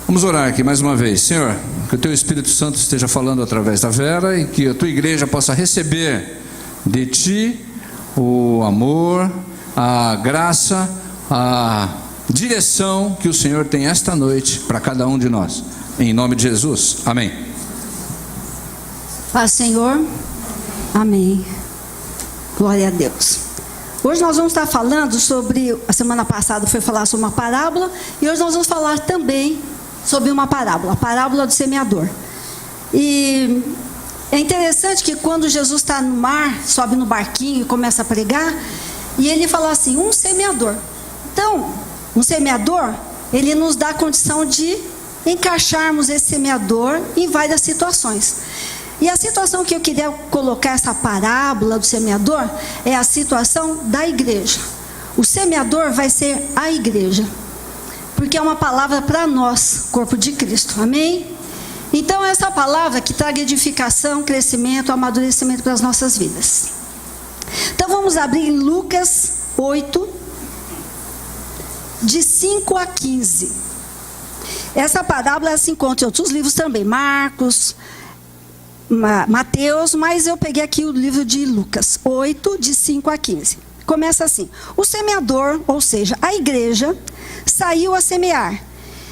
Vamos orar aqui mais uma vez. Senhor, que o Teu Espírito Santo esteja falando através da Vera e que a Tua igreja possa receber de Ti o amor, a graça, a direção que o Senhor tem esta noite para cada um de nós. Em nome de Jesus. Amém. Paz, Senhor. Amém. Glória a Deus. Hoje nós vamos estar falando sobre, a semana passada foi falar sobre uma parábola, e hoje nós vamos falar também sobre uma parábola, a parábola do semeador. E é interessante que quando Jesus está no mar, sobe no barquinho e começa a pregar, e ele fala assim, um semeador. Então, um semeador, ele nos dá a condição de encaixarmos esse semeador em várias situações. E a situação que eu queria colocar, essa parábola do semeador, é a situação da igreja. O semeador vai ser a igreja, porque é uma palavra para nós, corpo de Cristo, amém? Então essa palavra que traga edificação, crescimento, amadurecimento para as nossas vidas. Então vamos abrir em Lucas 8, de 5 a 15. Essa parábola se encontra em outros livros também, Marcos, Mateus, mas eu peguei aqui o livro de Lucas 8, de 5 a 15. Começa assim: o semeador, ou seja, a igreja, saiu a semear.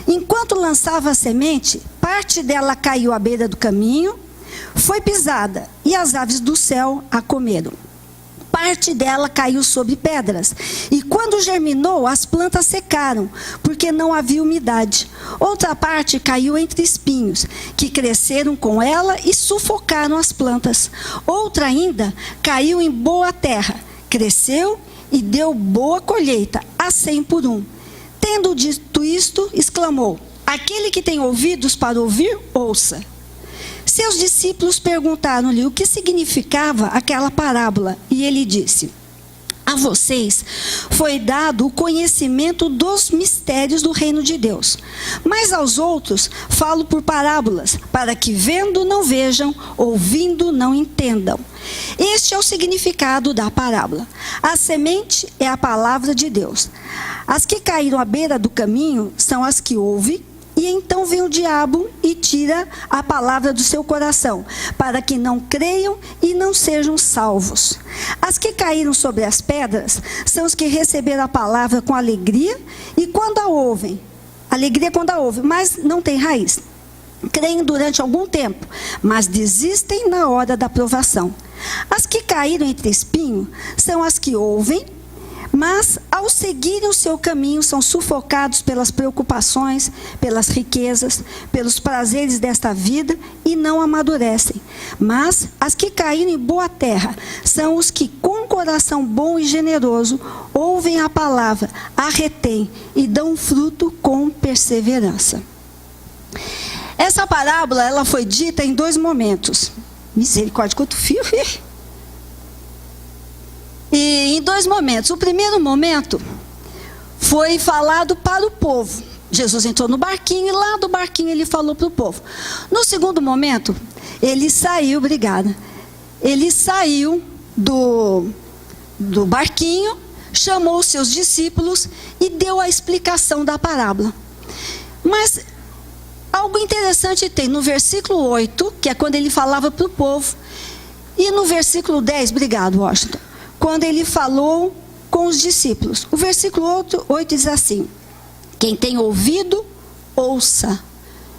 Enquanto lançava a semente, parte dela caiu à beira do caminho, foi pisada, e as aves do céu a comeram. Parte dela caiu sobre pedras, e quando germinou, as plantas secaram, porque não havia umidade. Outra parte caiu entre espinhos, que cresceram com ela e sufocaram as plantas. Outra ainda caiu em boa terra, cresceu e deu boa colheita, a 100 por 1. Tendo dito isto, exclamou: aquele que tem ouvidos para ouvir, ouça. Seus discípulos perguntaram-lhe o que significava aquela parábola, e ele disse: a vocês foi dado o conhecimento dos mistérios do reino de Deus, mas aos outros falo por parábolas, para que vendo não vejam, ouvindo não entendam. Este é o significado da parábola. A semente é a palavra de Deus. As que caíram à beira do caminho são as que ouvem, e então vem o diabo e tira a palavra do seu coração, para que não creiam e não sejam salvos. As que caíram sobre as pedras são os que receberam a palavra com alegria, e quando a ouvem, mas não tem raiz. Creem durante algum tempo, mas desistem na hora da provação. As que caíram entre espinhos são as que ouvem, mas ao seguirem o seu caminho são sufocados pelas preocupações, pelas riquezas, pelos prazeres desta vida e não amadurecem. Mas as que caíram em boa terra são os que com coração bom e generoso ouvem a palavra, a retêm e dão fruto com perseverança. Essa parábola ela foi dita em 2 momentos. Misericórdia, quanto fio! E em 2 momentos. O primeiro momento foi falado para o povo. Jesus entrou no barquinho e lá do barquinho ele falou para o povo. No segundo momento, ele saiu, ele saiu do barquinho, chamou os seus discípulos e deu a explicação da parábola. Mas algo interessante tem no versículo 8, que é quando ele falava para o povo, e no versículo 10, obrigado, Washington, quando ele falou com os discípulos. O versículo 8 diz assim: quem tem ouvido, ouça.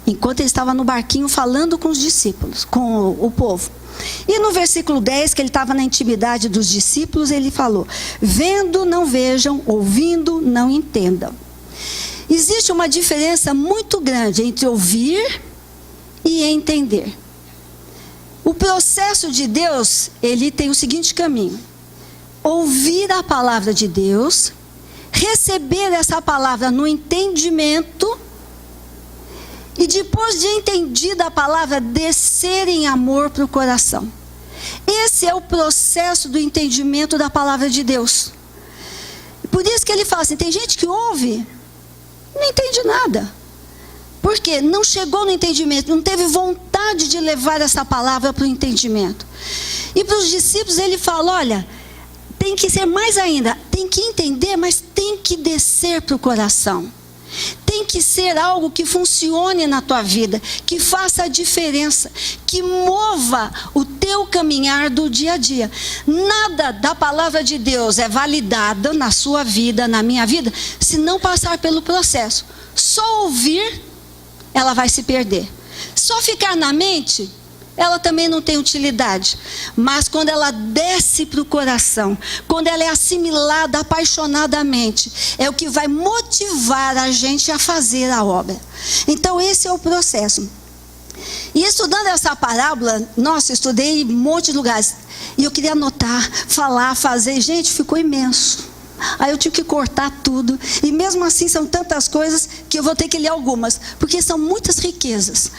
Enquanto ele estava no barquinho falando com os discípulos, com o povo. E no versículo 10, que ele estava na intimidade dos discípulos, ele falou: vendo não vejam, ouvindo não entendam. Existe uma diferença muito grande entre ouvir e entender. O processo de Deus, ele tem o seguinte caminho: ouvir a palavra de Deus, receber essa palavra no entendimento, e depois de entendida a palavra, descer em amor para o coração. Esse é o processo do entendimento da palavra de Deus. Por isso que ele fala assim, tem gente que ouve, não entende nada. Por quê? Não chegou no entendimento, não teve vontade de levar essa palavra para o entendimento. E para os discípulos ele fala, olha, tem que ser mais ainda, tem que entender, mas tem que descer para o coração. Tem que ser algo que funcione na tua vida, que faça a diferença, que mova o teu caminhar do dia a dia. Nada da palavra de Deus é validado na sua vida, na minha vida, se não passar pelo processo. Só ouvir, ela vai se perder. Só ficar na mente, ela também não tem utilidade. Mas quando ela desce para o coração, quando ela é assimilada apaixonadamente, é o que vai motivar a gente a fazer a obra. Então esse é o processo. E estudando essa parábola, nossa, estudei em um monte de lugares. E eu queria anotar, falar, fazer. Gente, ficou imenso. Aí eu tive que cortar tudo. E mesmo assim são tantas coisas que eu vou ter que ler algumas, porque são muitas riquezas.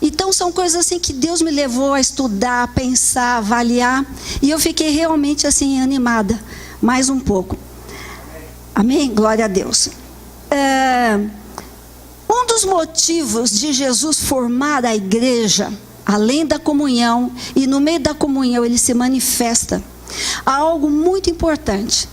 Então são coisas assim que Deus me levou a estudar, a pensar, avaliar. E eu fiquei realmente assim animada. Mais um pouco. Amém? Glória a Deus. Um dos motivos de Jesus formar a igreja, além da comunhão, e no meio da comunhão ele se manifesta, há algo muito importante.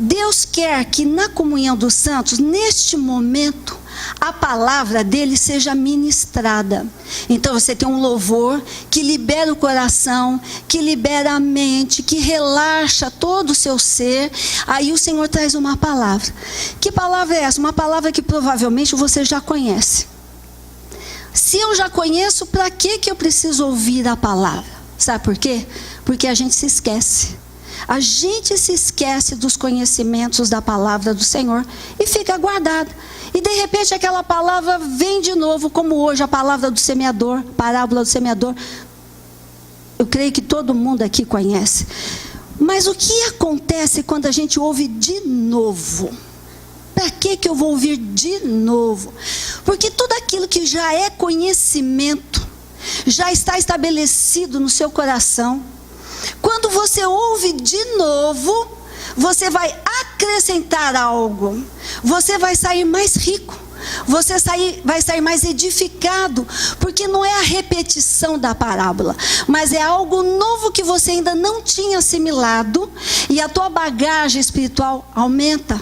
Deus quer que na comunhão dos santos, neste momento, a palavra dele seja ministrada. Então você tem um louvor que libera o coração, que libera a mente, que relaxa todo o seu ser. Aí o Senhor traz uma palavra. Que palavra é essa? Uma palavra que provavelmente você já conhece. Se eu já conheço, para que eu preciso ouvir a palavra? Sabe por quê? Porque a gente se esquece. A gente se esquece dos conhecimentos da palavra do Senhor e fica guardado. E de repente aquela palavra vem de novo, como hoje a palavra do semeador, parábola do semeador. Eu creio que todo mundo aqui conhece. Mas o que acontece quando a gente ouve de novo? Para que eu vou ouvir de novo? Porque tudo aquilo que já é conhecimento, já está estabelecido no seu coração. Quando você ouve de novo, você vai acrescentar algo. Você vai sair mais rico. Você vai sair mais edificado. Porque não é a repetição da parábola, mas é algo novo que você ainda não tinha assimilado. E a tua bagagem espiritual aumenta.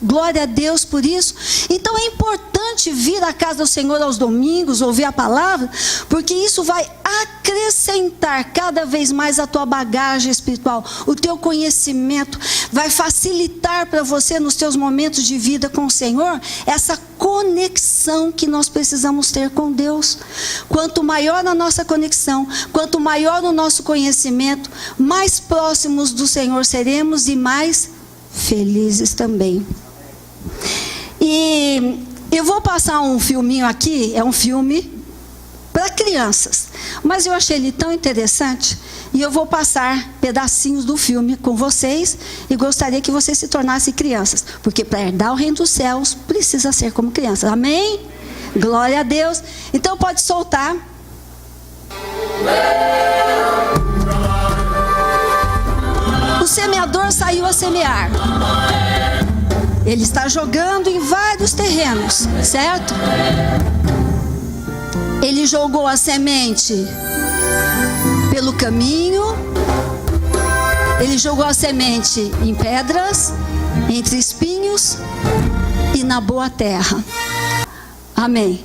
Glória a Deus por isso. Então é importante vir à casa do Senhor aos domingos, ouvir a palavra, porque isso vai acrescentar cada vez mais a tua bagagem espiritual, o teu conhecimento, vai facilitar para você nos teus momentos de vida com o Senhor, essa conexão que nós precisamos ter com Deus. Quanto maior a nossa conexão, quanto maior o nosso conhecimento, mais próximos do Senhor seremos e mais felizes também. E eu vou passar um filminho aqui, é um filme para crianças, mas eu achei ele tão interessante e eu vou passar pedacinhos do filme com vocês e gostaria que vocês se tornassem crianças, porque para herdar o reino dos céus precisa ser como criança. Amém? Glória a Deus. Então pode soltar. O semeador saiu a semear. Ele está jogando em vários terrenos, certo? Ele jogou a semente pelo caminho. Ele jogou a semente em pedras, entre espinhos e na boa terra. Amém.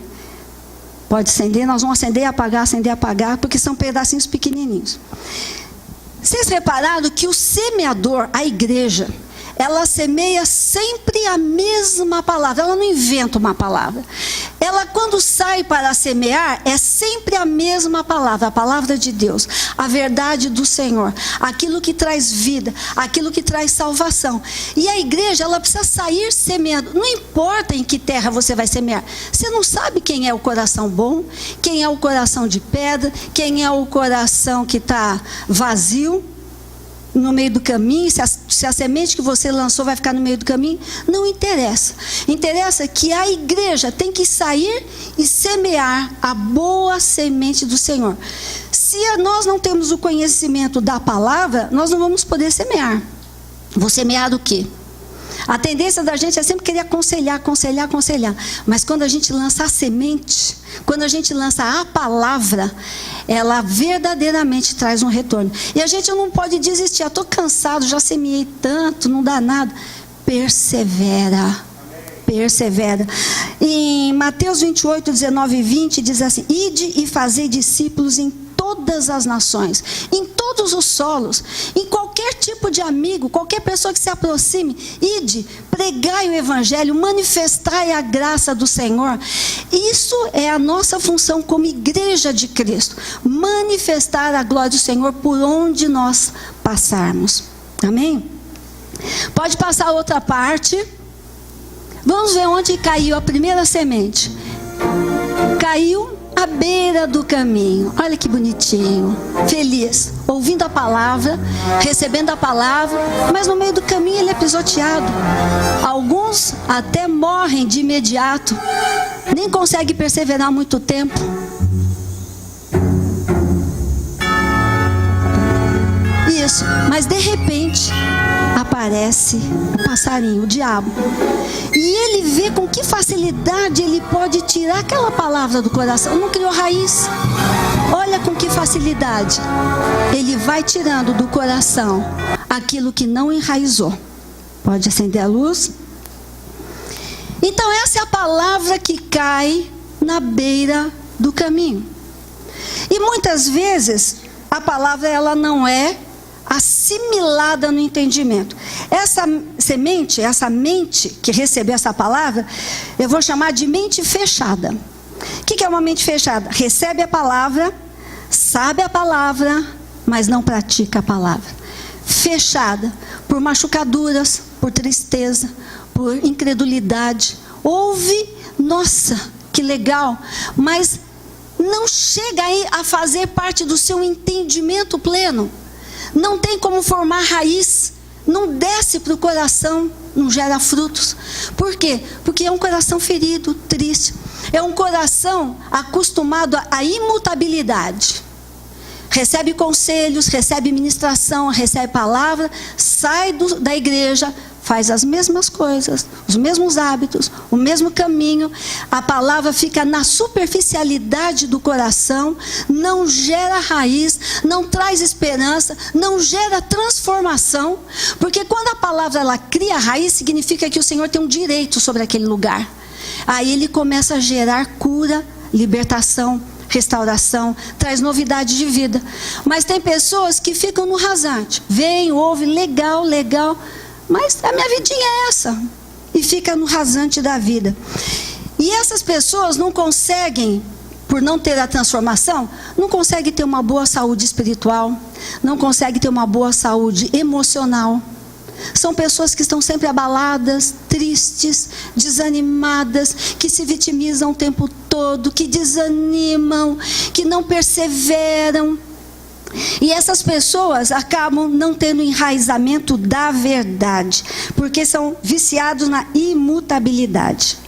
Pode acender, nós vamos acender e apagar, porque são pedacinhos pequenininhos. Vocês repararam que o semeador, a igreja, ela semeia sempre a mesma palavra, ela não inventa uma palavra. Ela, quando sai para semear, é sempre a mesma palavra, a palavra de Deus, a verdade do Senhor, aquilo que traz vida, aquilo que traz salvação. E a igreja, ela precisa sair semeando, não importa em que terra você vai semear. Você não sabe quem é o coração bom, quem é o coração de pedra, quem é o coração que está vazio, no meio do caminho, se a semente que você lançou vai ficar no meio do caminho, não interessa. Interessa que a igreja tem que sair e semear a boa semente do Senhor. Se nós não temos o conhecimento da palavra, nós não vamos poder semear. Vou semear o quê? A tendência da gente é sempre querer aconselhar. Mas quando a gente lança a semente, quando a gente lança a palavra, ela verdadeiramente traz um retorno. E a gente não pode desistir. Estou cansado, já semeei tanto, não dá nada. Persevera. Em Mateus 28, 19 e 20, diz assim: ide e fazei discípulos em todas as nações, em todos os solos, em qualquer tipo de amigo, qualquer pessoa que se aproxime, ide, pregai o evangelho, manifestai a graça do Senhor. Isso é a nossa função como igreja de Cristo, manifestar a glória do Senhor por onde nós passarmos. Amém? Pode passar a outra parte. Vamos ver onde caiu a primeira semente. Caiu à beira do caminho. Olha que bonitinho, feliz, ouvindo a palavra, recebendo a palavra, mas no meio do caminho ele é pisoteado. Alguns até morrem de imediato, nem conseguem perseverar muito tempo. Isso, mas de repente aparece o passarinho, o diabo, e ele vê com que facilidade ele pode tirar aquela palavra do coração. Não criou raiz. Olha com que facilidade ele vai tirando do coração aquilo que não enraizou. Pode acender a luz. Então essa é a palavra que cai na beira do caminho. E muitas vezes a palavra ela não é assimilada no entendimento. Essa semente, essa mente que recebeu essa palavra, eu vou chamar de mente fechada. O que é uma mente fechada? Recebe a palavra, sabe a palavra, mas não pratica a palavra. Fechada por machucaduras, por tristeza, por incredulidade. Ouve, nossa, que legal, mas não chega aí a fazer parte do seu entendimento pleno. Não tem como formar raiz, não desce para o coração, não gera frutos. Por quê? Porque é um coração ferido, triste. É um coração acostumado à imutabilidade. Recebe conselhos, recebe ministração, recebe palavra, sai da igreja, faz as mesmas coisas, os mesmos hábitos, o mesmo caminho. A palavra fica na superficialidade do coração, não gera raiz, não traz esperança, não gera transformação. Porque quando a palavra ela cria raiz, significa que o Senhor tem um direito sobre aquele lugar. Aí ele começa a gerar cura, libertação, restauração, traz novidade de vida. Mas tem pessoas que ficam no rasante, vem, ouve, legal, mas a minha vidinha é essa, e fica no rasante da vida. E essas pessoas não conseguem, por não ter a transformação, não conseguem ter uma boa saúde espiritual, não conseguem ter uma boa saúde emocional. São pessoas que estão sempre abaladas, tristes, desanimadas, que se vitimizam o tempo todo, que desanimam, que não perseveram. E essas pessoas acabam não tendo enraizamento da verdade, porque são viciados na imutabilidade.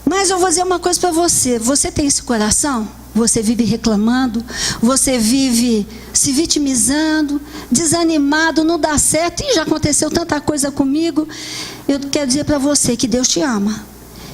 Mas eu vou dizer uma coisa para você. Você tem esse coração? Você vive reclamando, você vive se vitimizando, desanimado, não dá certo, e já aconteceu tanta coisa comigo. Eu quero dizer para você que Deus te ama.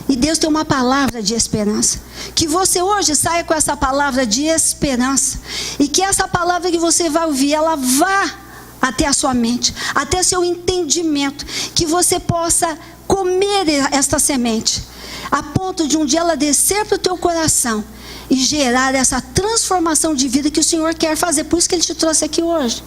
E Deus tem uma palavra de esperança. Que você hoje saia com essa palavra de esperança. E que essa palavra que você vai ouvir, ela vá até a sua mente, até seu entendimento. Que você possa comer esta semente, a ponto de um dia ela descer para o teu coração e gerar essa transformação de vida que o Senhor quer fazer. Por isso que Ele te trouxe aqui hoje.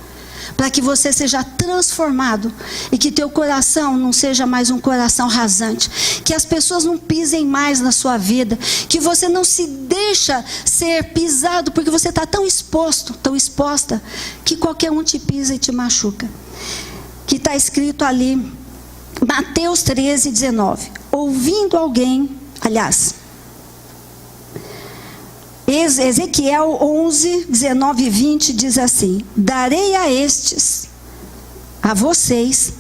Para que você seja transformado e que teu coração não seja mais um coração rasante, que as pessoas não pisem mais na sua vida, que você não se deixa ser pisado, porque você está tão exposto, tão exposta, que qualquer um te pisa e te machuca. Que está escrito ali, Mateus 13, 19, ouvindo alguém, aliás, Ezequiel 11, 19 e 20 diz assim: darei a estes, a vocês,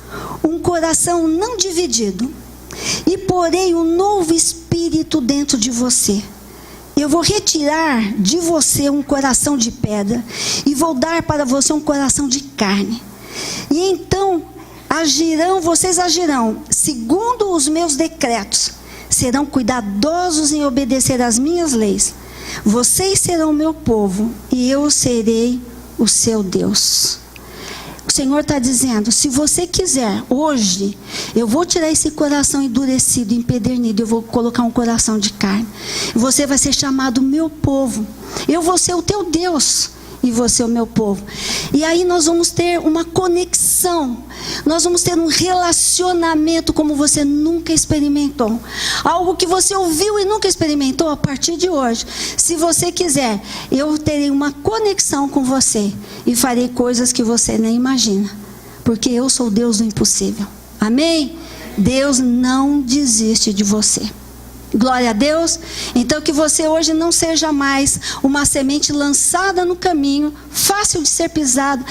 um coração não dividido, e porei um novo espírito dentro de você. Eu vou retirar de você um coração de pedra, e vou dar para você um coração de carne. E então vocês agirão segundo os meus decretos, serão cuidadosos em obedecer às minhas leis. Vocês serão meu povo e eu serei o seu Deus. Senhor está dizendo, se você quiser, hoje, eu vou tirar esse coração endurecido, empedernido, eu vou colocar um coração de carne. Você vai ser chamado meu povo. Eu vou ser o teu Deus e você o meu povo. E aí nós vamos ter uma conexão, nós vamos ter um relacionamento como você nunca experimentou. Algo que você ouviu e nunca experimentou. A partir de hoje, se você quiser, eu terei uma conexão com você e farei coisas que você nem imagina, porque eu sou o Deus do impossível. Amém? Deus não desiste de você. Glória a Deus. Então que você hoje não seja mais uma semente lançada no caminho, fácil de ser pisada,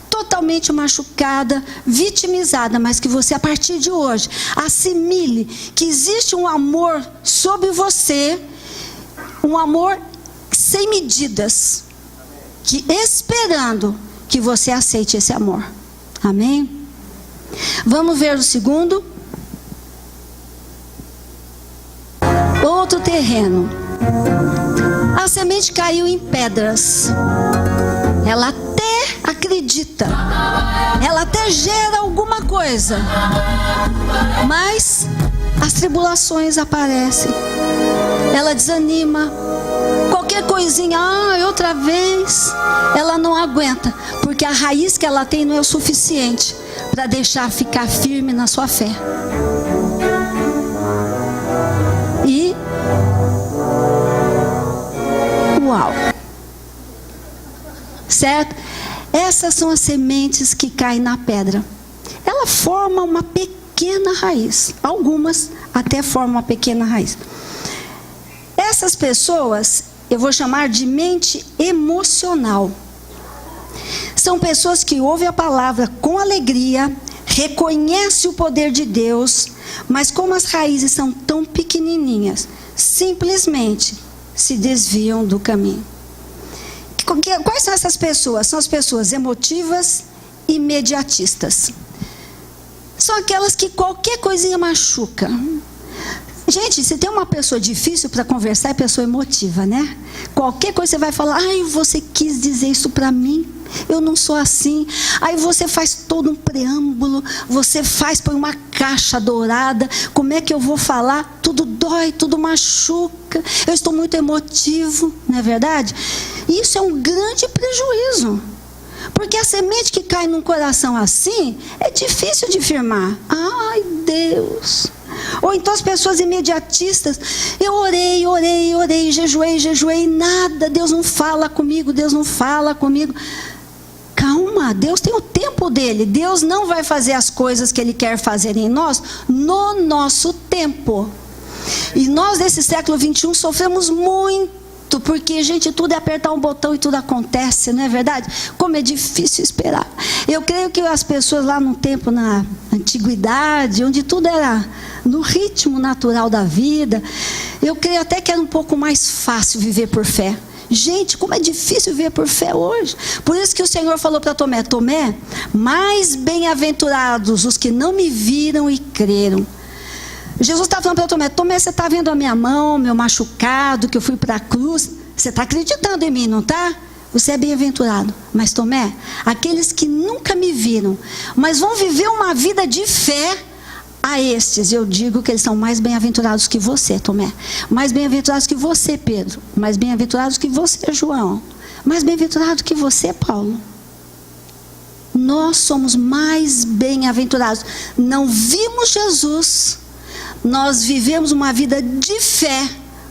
totalmente machucada, vitimizada, mas que você a partir de hoje assimile que existe um amor sobre você, um amor sem medidas, que esperando que você aceite esse amor. Amém? Vamos ver o segundo. Outro terreno. A semente caiu em pedras. Ela até acredita, ela até gera alguma coisa, mas as tribulações aparecem. Ela desanima. Qualquer coisinha, outra vez, ela não aguenta, porque a raiz que ela tem não é o suficiente para deixar ficar firme na sua fé. E uau! Certo? Essas são as sementes que caem na pedra. Ela forma uma pequena raiz. Algumas até formam uma pequena raiz. Essas pessoas, eu vou chamar de mente emocional. São pessoas que ouvem a palavra com alegria, reconhecem o poder de Deus, mas como as raízes são tão pequenininhas, simplesmente se desviam do caminho. Quais são essas pessoas? São as pessoas emotivas e imediatistas. São aquelas que qualquer coisinha machuca. Gente, se tem uma pessoa difícil para conversar, é pessoa emotiva, né? Qualquer coisa você vai falar, você quis dizer isso para mim, eu não sou assim. Aí você faz todo um preâmbulo, põe uma caixa dourada, como é que eu vou falar? Tudo dói, tudo machuca, eu estou muito emotivo, não é verdade? Isso é um grande prejuízo, porque a semente que cai num coração assim, é difícil de firmar. Ai, Deus! Ou então as pessoas imediatistas, eu orei, jejuei, nada, Deus não fala comigo. Calma, Deus tem o tempo dele. Deus não vai fazer as coisas que ele quer fazer em nós no nosso tempo. E nós nesse século 21 sofremos muito, porque, gente, tudo é apertar um botão e tudo acontece, não é verdade? Como é difícil esperar. Eu creio que as pessoas lá no tempo, na antiguidade, onde tudo era no ritmo natural da vida, eu creio até que era um pouco mais fácil viver por fé. Gente, como é difícil viver por fé hoje. Por isso que o Senhor falou para Tomé, mais bem-aventurados os que não me viram e creram. Jesus está falando para Tomé, você está vendo a minha mão, meu machucado, que eu fui para a cruz, você está acreditando em mim, não está? Você é bem-aventurado. Mas Tomé, aqueles que nunca me viram, mas vão viver uma vida de fé, a estes eu digo que eles são mais bem-aventurados que você, Tomé. Mais bem-aventurados que você, Pedro. Mais bem-aventurados que você, João. Mais bem-aventurado que você, Paulo. Nós somos mais bem-aventurados. Não vimos Jesus, nós vivemos uma vida de fé,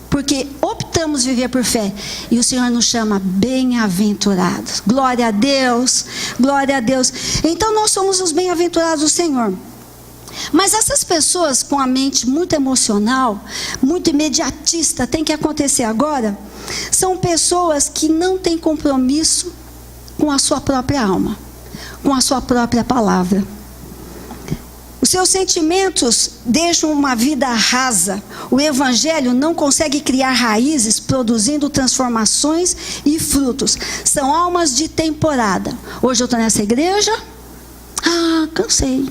porque optamos viver por fé. E o Senhor nos chama bem-aventurados. Glória a Deus, glória a Deus. Então nós somos os bem-aventurados do Senhor. Mas essas pessoas com a mente muito emocional, muito imediatista, tem que acontecer agora, são pessoas que não têm compromisso com a sua própria alma, com a sua própria palavra. Os seus sentimentos deixam uma vida rasa. O evangelho não consegue criar raízes, produzindo transformações e frutos. São almas de temporada. Hoje eu estou nessa igreja, cansei.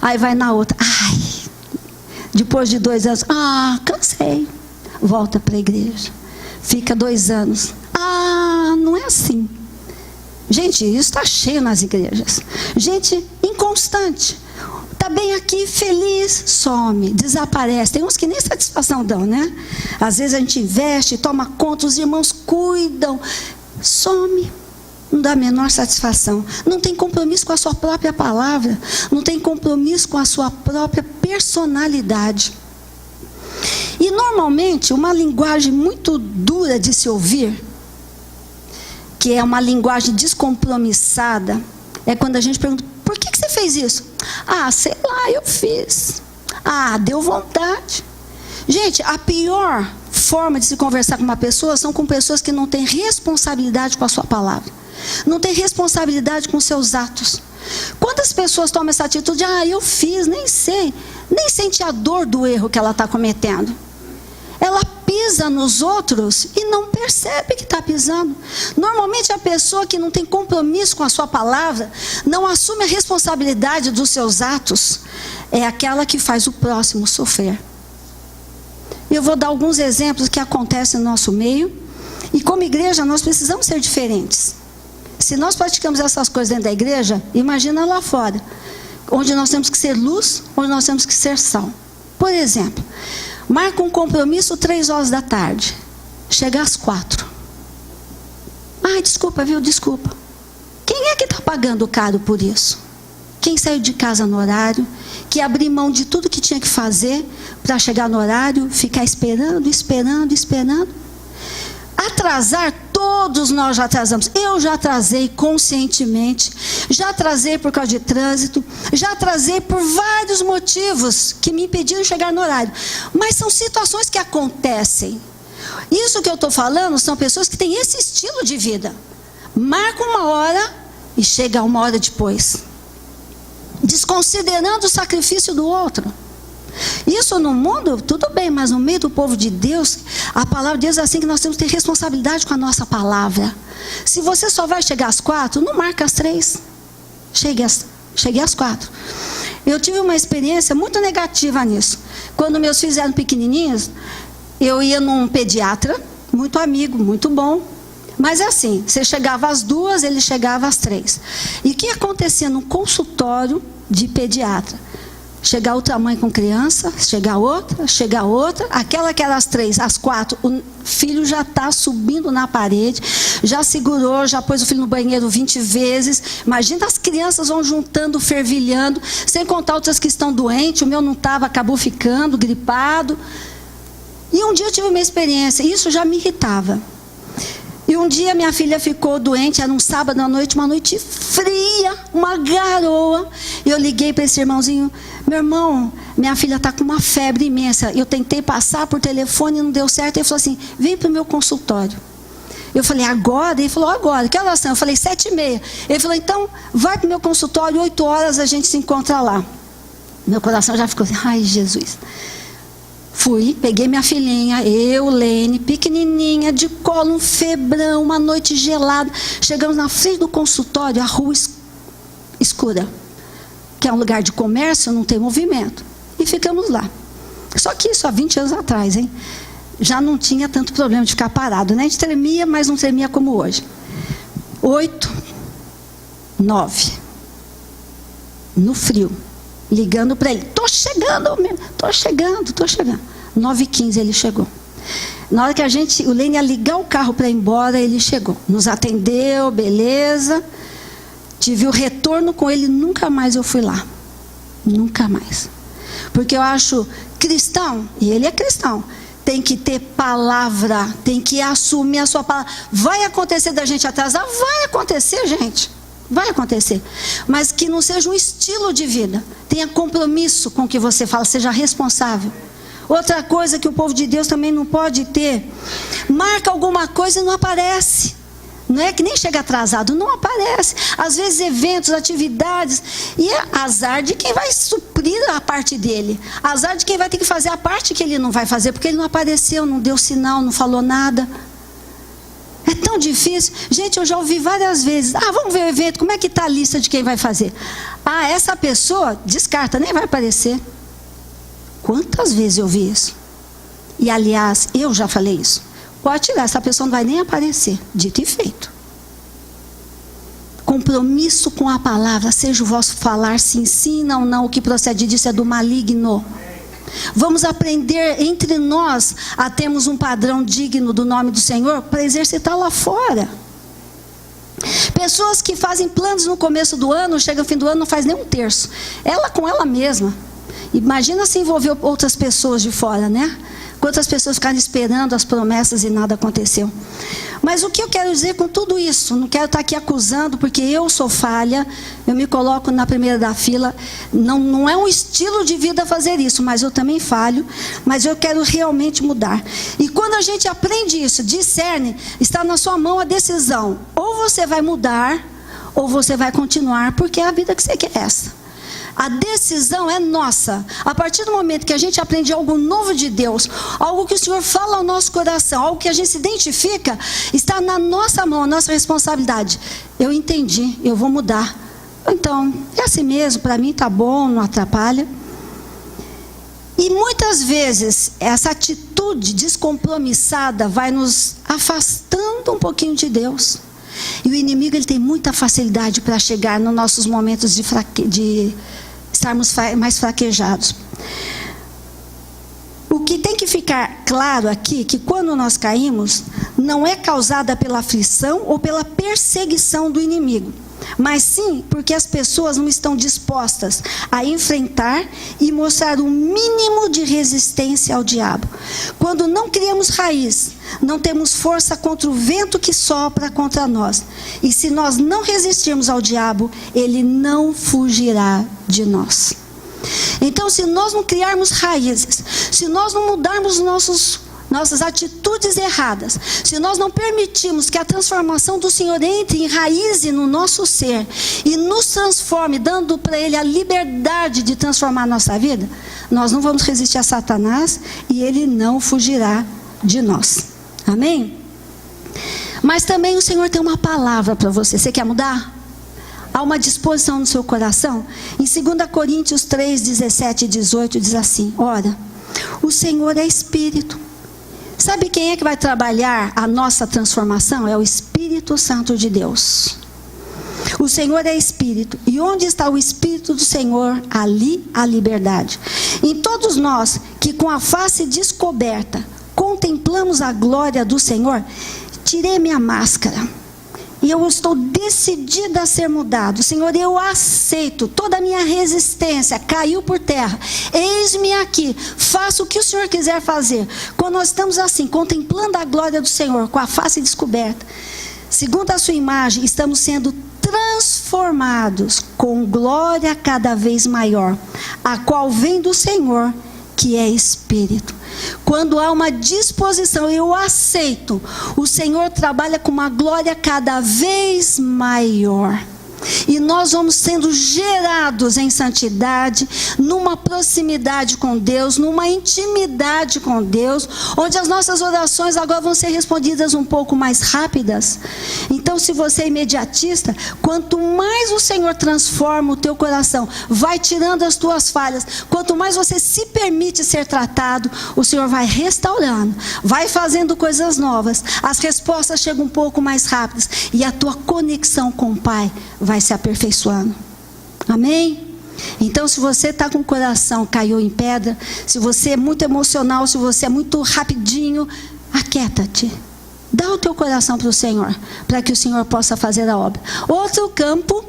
Aí vai na outra, depois de 2 anos, cansei, volta para a igreja, fica 2 anos, não é assim. Gente, isso está cheio nas igrejas. Gente inconstante. Está bem aqui, feliz, some, desaparece. Tem uns que nem satisfação dão, né? Às vezes a gente investe, toma conta, os irmãos cuidam, some. Não dá a menor satisfação. Não tem compromisso com a sua própria palavra. Não tem compromisso com a sua própria personalidade. E normalmente, uma linguagem muito dura de se ouvir, que é uma linguagem descompromissada, é quando a gente pergunta: por que você fez isso? Ah, sei lá, eu fiz. Ah, deu vontade. Gente, a pior forma de se conversar com uma pessoa são com pessoas que não têm responsabilidade com a sua palavra. Não têm responsabilidade com os seus atos. Quantas pessoas tomam essa atitude? Ah, eu fiz, nem sei. Nem sente a dor do erro que ela está cometendo. Ela pisa nos outros e não percebe que está pisando. Normalmente a pessoa que não tem compromisso com a sua palavra, não assume a responsabilidade dos seus atos, é aquela que faz o próximo sofrer. Eu vou dar alguns exemplos que acontecem no nosso meio, e como igreja nós precisamos ser diferentes. Se nós praticamos essas coisas dentro da igreja, imagina lá fora, onde nós temos que ser luz, onde nós temos que ser sal. Por exemplo, marca um compromisso 3 horas da tarde, chega às 4. Ai, desculpa, viu? Desculpa. Quem é que está pagando caro por isso? Quem saiu de casa no horário, que abriu mão de tudo que tinha que fazer para chegar no horário, ficar esperando. Atrasar, todos nós já atrasamos. Eu já atrasei conscientemente, já atrasei por causa de trânsito, já atrasei por vários motivos que me impediram de chegar no horário. Mas são situações que acontecem. Isso que eu estou falando são pessoas que têm esse estilo de vida. Marca 1 hora e chega 1 hora depois, desconsiderando o sacrifício do outro. Isso no mundo, tudo bem, mas no meio do povo de Deus, a palavra de Deus é assim, que nós temos que ter responsabilidade com a nossa palavra. Se você só vai chegar às 4, não marca às 3. Cheguei às 4. Eu tive uma experiência muito negativa nisso. Quando meus filhos eram pequenininhos, eu ia num pediatra, muito amigo, muito bom. Mas é assim, você chegava às 2, ele chegava às 3. E o que acontecia no consultório de pediatra? Chegar outra mãe com criança, chegar outra, aquela que era às 3, às 4, o filho já está subindo na parede, já segurou, já pôs o filho no banheiro 20 vezes. Imagina, as crianças vão juntando, fervilhando, sem contar outras que estão doentes. O meu não estava, acabou ficando gripado. E um dia eu tive uma experiência, e isso já me irritava. E um dia minha filha ficou doente, era um sábado à noite, uma noite fria, uma garoa. E eu liguei para esse irmãozinho: meu irmão, minha filha está com uma febre imensa. Eu tentei passar por telefone e não deu certo. Ele falou assim: vem para o meu consultório. Eu falei: agora? Ele falou: agora. Que horas são? Eu falei: 7h30. Ele falou: então vai para o meu consultório, 8 horas a gente se encontra lá. Meu coração já ficou assim: ai, Jesus. Fui, peguei minha filhinha, eu, Lene, pequenininha, de colo, um febrão, uma noite gelada. Chegamos na frente do consultório, a rua escura, que é um lugar de comércio, não tem movimento. E ficamos lá. Só que isso há 20 anos atrás, hein? Já não tinha tanto problema de ficar parado, né? A gente tremia, mas não tremia como hoje. 8, 9, no frio. Ligando para ele: estou chegando. 9h15 ele chegou. Na hora que o Lene ia ligar o carro para ir embora, ele chegou. Nos atendeu, beleza. Tive o retorno com ele, nunca mais eu fui lá. Nunca mais. Porque eu acho cristão, e ele é cristão, tem que ter palavra, tem que assumir a sua palavra. Vai acontecer da gente atrasar? Vai acontecer, gente. Vai acontecer, mas que não seja um estilo de vida. Tenha compromisso com o que você fala, seja responsável. Outra coisa que o povo de Deus também não pode ter: marca alguma coisa e não aparece. Não é que nem chega atrasado, não aparece. Às vezes eventos, atividades, e é azar de quem vai suprir a parte dele. Azar de quem vai ter que fazer a parte que ele não vai fazer, porque ele não apareceu, não deu sinal, não falou nada. É tão difícil. Gente, eu já ouvi várias vezes: vamos ver o evento, como é que está a lista de quem vai fazer? Essa pessoa, descarta, nem vai aparecer. Quantas vezes eu vi isso? E aliás, eu já falei isso: pode tirar, essa pessoa não vai nem aparecer. Dito e feito. compromisso com a palavra, seja o vosso falar sim, sim, não, não, o que procede disso é do maligno. Vamos aprender entre nós a termos um padrão digno do nome do Senhor para exercitar lá fora. Pessoas que fazem planos no começo do ano, chega no fim do ano, não faz nem um terço. Ela com ela mesma. Imagina se envolver outras pessoas de fora, né? Quantas pessoas ficaram esperando as promessas e nada aconteceu. Mas o que eu quero dizer com tudo isso? Não quero estar aqui acusando, porque eu sou falha, eu me coloco na primeira da fila. Não é um estilo de vida fazer isso, mas eu também falho. Mas eu quero realmente mudar. E quando a gente aprende isso, discerne, está na sua mão a decisão. Ou você vai mudar, ou você vai continuar, porque é a vida que você quer essa. A decisão é nossa. A partir do momento que a gente aprende algo novo de Deus, algo que o Senhor fala ao nosso coração, algo que a gente se identifica, está na nossa mão, a nossa responsabilidade. Eu entendi, eu vou mudar. Então, é assim mesmo, para mim está bom, não atrapalha. E muitas vezes, essa atitude descompromissada vai nos afastando um pouquinho de Deus. E o inimigo ele tem muita facilidade para chegar nos nossos momentos de estarmos mais fraquejados. O que tem que ficar claro aqui, que quando nós caímos, não é causada pela aflição ou pela perseguição do inimigo, mas sim porque as pessoas não estão dispostas a enfrentar e mostrar o mínimo de resistência ao diabo. Quando não criamos raiz, não temos força contra o vento que sopra contra nós. E se nós não resistirmos ao diabo, ele não fugirá de nós. Então, se nós não criarmos raízes, se nós não mudarmos nossas atitudes erradas, se nós não permitirmos que a transformação do Senhor entre e enraize no nosso ser e nos transforme, dando para Ele a liberdade de transformar a nossa vida, nós não vamos resistir a Satanás e ele não fugirá de nós. Amém? Mas também o Senhor tem uma palavra para você. Você quer mudar? Há uma disposição no seu coração? Em 2 Coríntios 3, 17 e 18 diz assim: ora, o Senhor é Espírito. Sabe quem é que vai trabalhar a nossa transformação? É o Espírito Santo de Deus. O Senhor é Espírito. E onde está o Espírito do Senhor? Ali a liberdade. Em todos nós que com a face descoberta contemplamos a glória do Senhor, tirei minha máscara. E eu estou decidida a ser mudado. Senhor, eu aceito. Toda a minha resistência caiu por terra. Eis-me aqui. Faça o que o Senhor quiser fazer. Quando nós estamos assim, contemplando a glória do Senhor, com a face descoberta, segundo a sua imagem, estamos sendo transformados com glória cada vez maior, a qual vem do Senhor, que é Espírito. Quando há uma disposição, eu aceito, o Senhor trabalha com uma glória cada vez maior. E nós vamos sendo gerados em santidade, numa proximidade com Deus, numa intimidade com Deus, onde as nossas orações agora vão ser respondidas um pouco mais rápidas. Então, se você é imediatista, quanto mais o Senhor transforma o teu coração, vai tirando as tuas falhas, quanto mais você se permite ser tratado, o Senhor vai restaurando, vai fazendo coisas novas, as respostas chegam um pouco mais rápidas, e a tua conexão com o Pai vai se aperfeiçoando. Amém? Então, se você está com o coração caiu em pedra, se você é muito emocional, se você é muito rapidinho, aquieta-te. Dá o teu coração para o Senhor, para que o Senhor possa fazer a obra. Outro campo.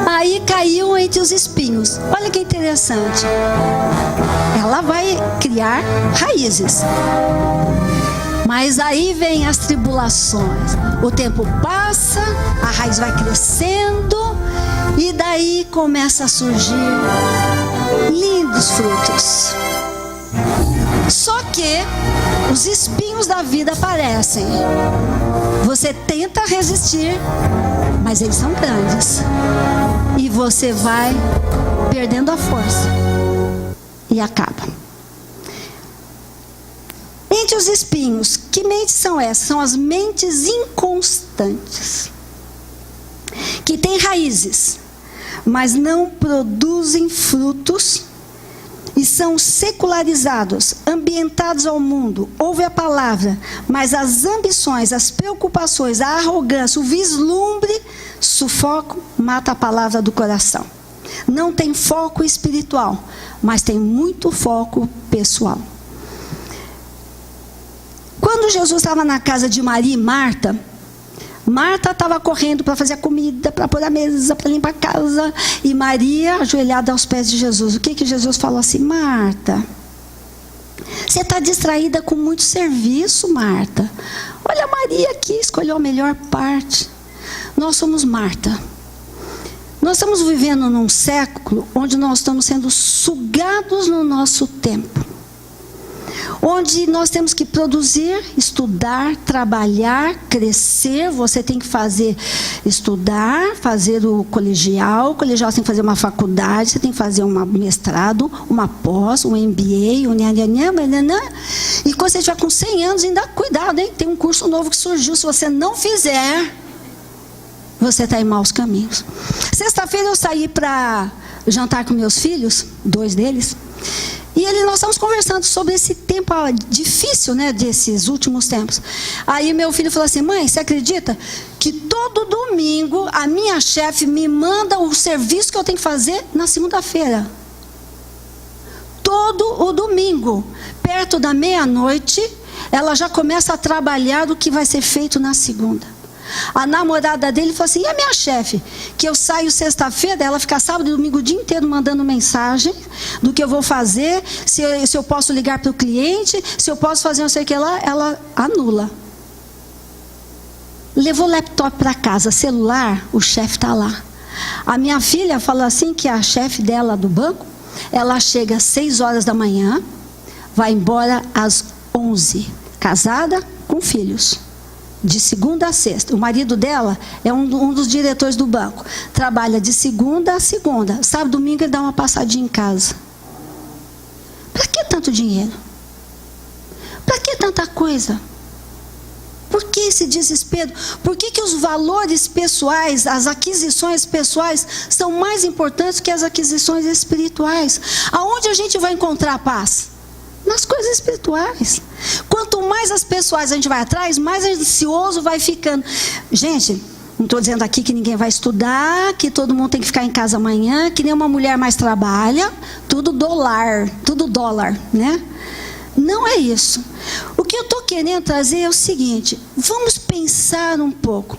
Aí caiu entre os espinhos. Olha que interessante. Ela vai criar raízes. Mas aí vem as tribulações. O tempo passa, a raiz vai crescendo, e daí começa a surgir lindos frutos. Só que os espinhos da vida aparecem. Você tenta resistir, mas eles são grandes. E você vai perdendo a força. E acaba. Entre os espinhos, que mentes são essas? São as mentes inconstantes, que têm raízes, mas não produzem frutos, e são secularizados, ambientados ao mundo, ouvem a palavra, mas as ambições, as preocupações, a arrogância, o vislumbre, sufocam, mata a palavra do coração. Não tem foco espiritual, mas tem muito foco pessoal. Quando Jesus estava na casa de Maria e Marta, Marta estava correndo para fazer a comida, para pôr a mesa, para limpar a casa. E Maria, ajoelhada aos pés de Jesus. O que Jesus falou assim? Marta, você está distraída com muito serviço, Marta. Olha, Maria aqui escolheu a melhor parte. Nós somos Marta. Nós estamos vivendo num século onde nós estamos sendo sugados no nosso tempo. Onde nós temos que produzir, estudar, trabalhar, crescer. Você tem que estudar, fazer o colegial você tem que fazer uma faculdade, você tem que fazer um mestrado, uma pós, um MBA, e quando você estiver com 100 anos, ainda cuidado, hein? Tem um curso novo que surgiu, se você não fizer, você está em maus caminhos. Sexta-feira eu saí para jantar com meus filhos, 2 deles, e nós estamos conversando sobre esse tempo difícil, né, desses últimos tempos. Aí meu filho falou assim: mãe, você acredita que todo domingo a minha chefe me manda o serviço que eu tenho que fazer na segunda-feira? Todo o domingo, perto da meia-noite, ela já começa a trabalhar do que vai ser feito na segunda. A namorada dele falou assim: e a minha chefe? Que eu saio sexta-feira, ela fica sábado e domingo o dia inteiro mandando mensagem do que eu vou fazer, se eu posso ligar para o cliente, se eu posso fazer não sei o que lá, ela anula. Levou o laptop para casa, celular, o chefe está lá. A minha filha falou assim que a chefe dela do banco, ela chega às 6 horas da manhã, vai embora às 11, casada com filhos. De segunda a sexta. O marido dela é um dos diretores do banco. Trabalha de segunda a segunda. Sábado, domingo ele dá uma passadinha em casa. Para que tanto dinheiro? Para que tanta coisa? Por que esse desespero? Por que os valores pessoais, as aquisições pessoais são mais importantes que as aquisições espirituais? Aonde a gente vai encontrar paz? Nas coisas espirituais. Quanto mais as pessoais a gente vai atrás, mais ansioso vai ficando. Gente, não estou dizendo aqui que ninguém vai estudar, que todo mundo tem que ficar em casa amanhã, que nenhuma mulher mais trabalha, tudo dólar, né? Não é isso. O que eu estou querendo trazer é o seguinte: vamos pensar um pouco.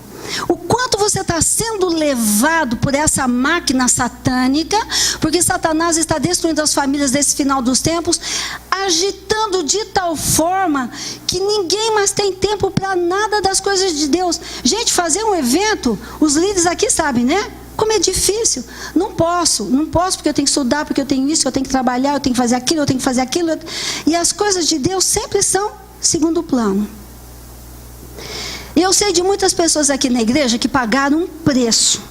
O quanto você está sendo levado por essa máquina satânica, porque Satanás está destruindo as famílias desse final dos tempos, agitando de tal forma que ninguém mais tem tempo para nada das coisas de Deus. Gente, fazer um evento, os líderes aqui sabem, né? Como é difícil. Não posso porque eu tenho que estudar, porque eu tenho isso, eu tenho que trabalhar, eu tenho que fazer aquilo, eu tenho que fazer aquilo. E as coisas de Deus sempre são segundo plano. E eu sei de muitas pessoas aqui na igreja que pagaram um preço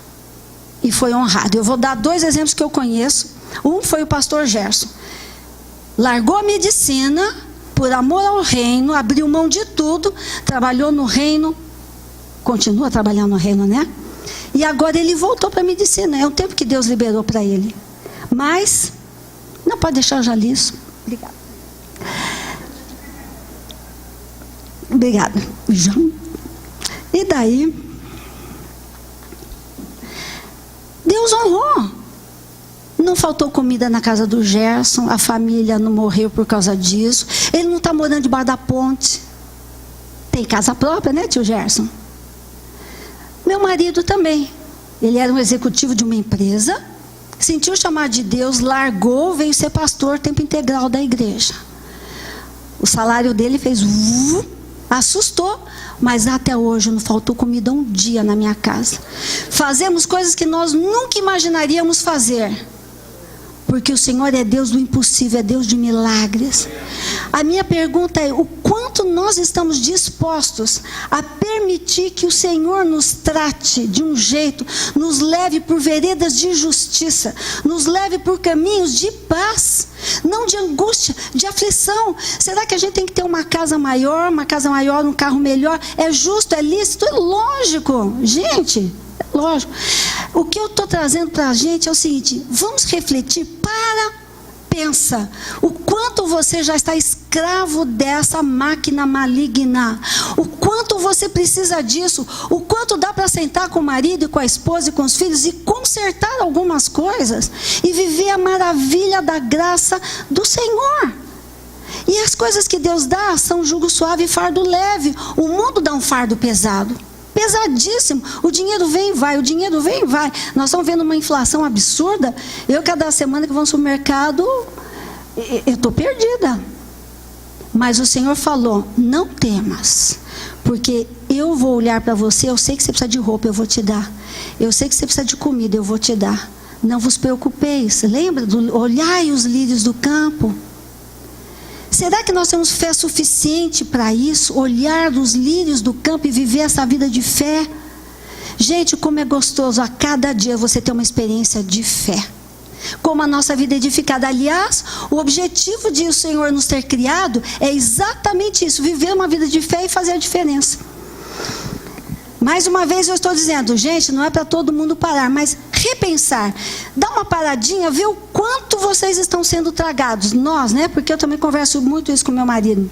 e foi honrado. Eu vou dar 2 exemplos que eu conheço. Um foi o pastor Gerson. Largou a medicina por amor ao reino, abriu mão de tudo, trabalhou no reino, continua trabalhando no reino, né? E agora ele voltou para a medicina. É o tempo que Deus liberou para ele. Mas, não pode deixar, eu já li isso. Obrigada. E daí, Deus honrou. Não faltou comida na casa do Gerson, a família não morreu por causa disso. Ele não está morando debaixo da ponte. Tem casa própria, né, tio Gerson? Meu marido também. Ele era um executivo de uma empresa, sentiu o chamado de Deus, largou, veio ser pastor tempo integral da igreja. O salário dele fez assustou, mas até hoje não faltou comida um dia na minha casa. Fazemos coisas que nós nunca imaginaríamos fazer, porque o Senhor é Deus do impossível, é Deus de milagres. A minha pergunta é: o quanto nós estamos dispostos a permitir que o Senhor nos trate de um jeito, nos leve por veredas de justiça, nos leve por caminhos de paz, não de angústia, de aflição? Será que a gente tem que ter uma casa maior, um carro melhor? É justo, é lícito? É lógico, gente, é lógico. O que eu estou trazendo para a gente é o seguinte: vamos refletir para repensa o quanto você já está escravo dessa máquina maligna, o quanto você precisa disso, o quanto dá para sentar com o marido e com a esposa e com os filhos e consertar algumas coisas e viver a maravilha da graça do Senhor. E as coisas que Deus dá são jugo suave e fardo leve. O mundo dá um fardo pesado, pesadíssimo. O dinheiro vem e vai, o dinheiro vem e vai. Nós estamos vendo uma inflação absurda. Eu, cada semana que vou no supermercado, eu estou perdida. Mas o Senhor falou: não temas, porque eu vou olhar para você. Eu sei que você precisa de roupa, eu vou te dar. Eu sei que você precisa de comida, eu vou te dar. Não vos preocupeis. Lembra do olhai os lírios do campo? Será que nós temos fé suficiente para isso? Olhar os lírios do campo e viver essa vida de fé? Gente, como é gostoso a cada dia você ter uma experiência de fé. Como a nossa vida é edificada. Aliás, o objetivo de o Senhor nos ter criado é exatamente isso: viver uma vida de fé e fazer a diferença. Mais uma vez eu estou dizendo, gente, não é para todo mundo parar, mas repensar. Dá uma paradinha, vê o quanto vocês estão sendo tragados. Nós, né? Porque eu também converso muito isso com meu marido.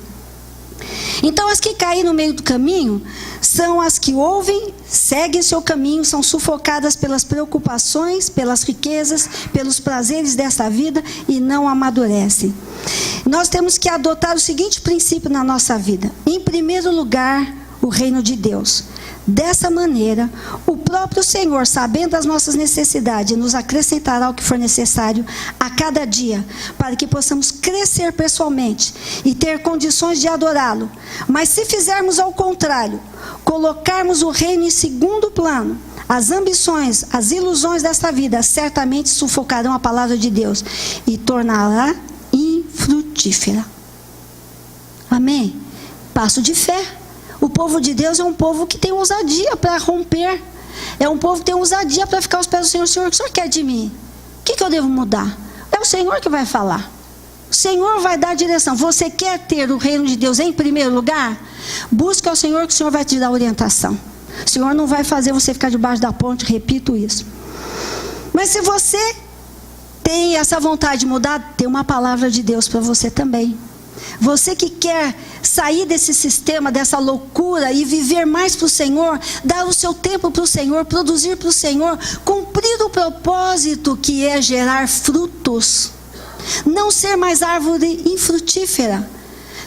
Então, as que caem no meio do caminho são as que ouvem, seguem seu caminho, são sufocadas pelas preocupações, pelas riquezas, pelos prazeres dessa vida e não amadurecem. Nós temos que adotar o seguinte princípio na nossa vida: em primeiro lugar, o reino de Deus. Dessa maneira, o próprio Senhor, sabendo das nossas necessidades, nos acrescentará o que for necessário a cada dia, para que possamos crescer pessoalmente e ter condições de adorá-lo. Mas se fizermos ao contrário, colocarmos o reino em segundo plano, as ambições, as ilusões desta vida certamente sufocarão a palavra de Deus e tornará infrutífera. Amém? Passo de fé. O povo de Deus é um povo que tem ousadia para romper. É um povo que tem ousadia para ficar aos pés do Senhor. Senhor, o que o Senhor quer de mim? O que eu devo mudar? É o Senhor que vai falar. O Senhor vai dar a direção. Você quer ter o reino de Deus em primeiro lugar? Busca ao Senhor, que o Senhor vai te dar orientação. O Senhor não vai fazer você ficar debaixo da ponte, repito isso. Mas se você tem essa vontade de mudar, tem uma palavra de Deus para você também. Você que quer sair desse sistema, dessa loucura e viver mais para o Senhor, dar o seu tempo para o Senhor, produzir para o Senhor, cumprir o propósito que é gerar frutos, não ser mais árvore infrutífera.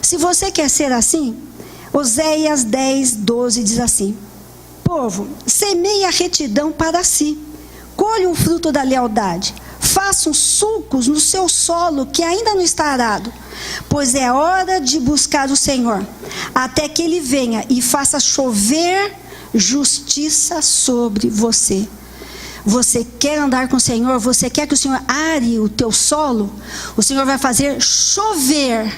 Se você quer ser assim, Oséias 10:12 diz assim: povo, semeie a retidão para si, colhe o fruto da lealdade, façam sulcos no seu solo que ainda não está arado, pois é hora de buscar o Senhor, até que Ele venha e faça chover justiça sobre você. Você quer andar com o Senhor? Você quer que o Senhor are o teu solo? O Senhor vai fazer chover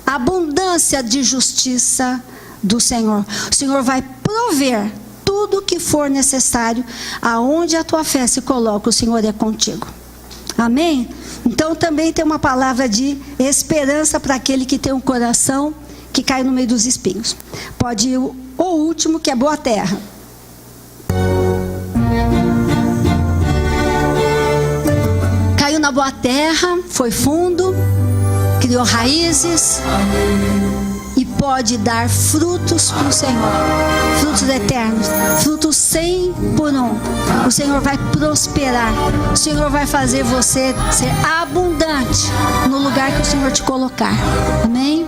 abundância de justiça do Senhor. O Senhor vai prover tudo o que for necessário. Aonde a tua fé se coloca, o Senhor é contigo. Amém? Então também tem uma palavra de esperança para aquele que tem um coração que cai no meio dos espinhos. Pode ir o último, que é boa terra. Caiu na boa terra, foi fundo, criou raízes e pode dar frutos para o Senhor, frutos eternos, frutos 100 por 1. O Senhor vai prosperar, o Senhor vai fazer você ser abundante no lugar que o Senhor te colocar. Amém?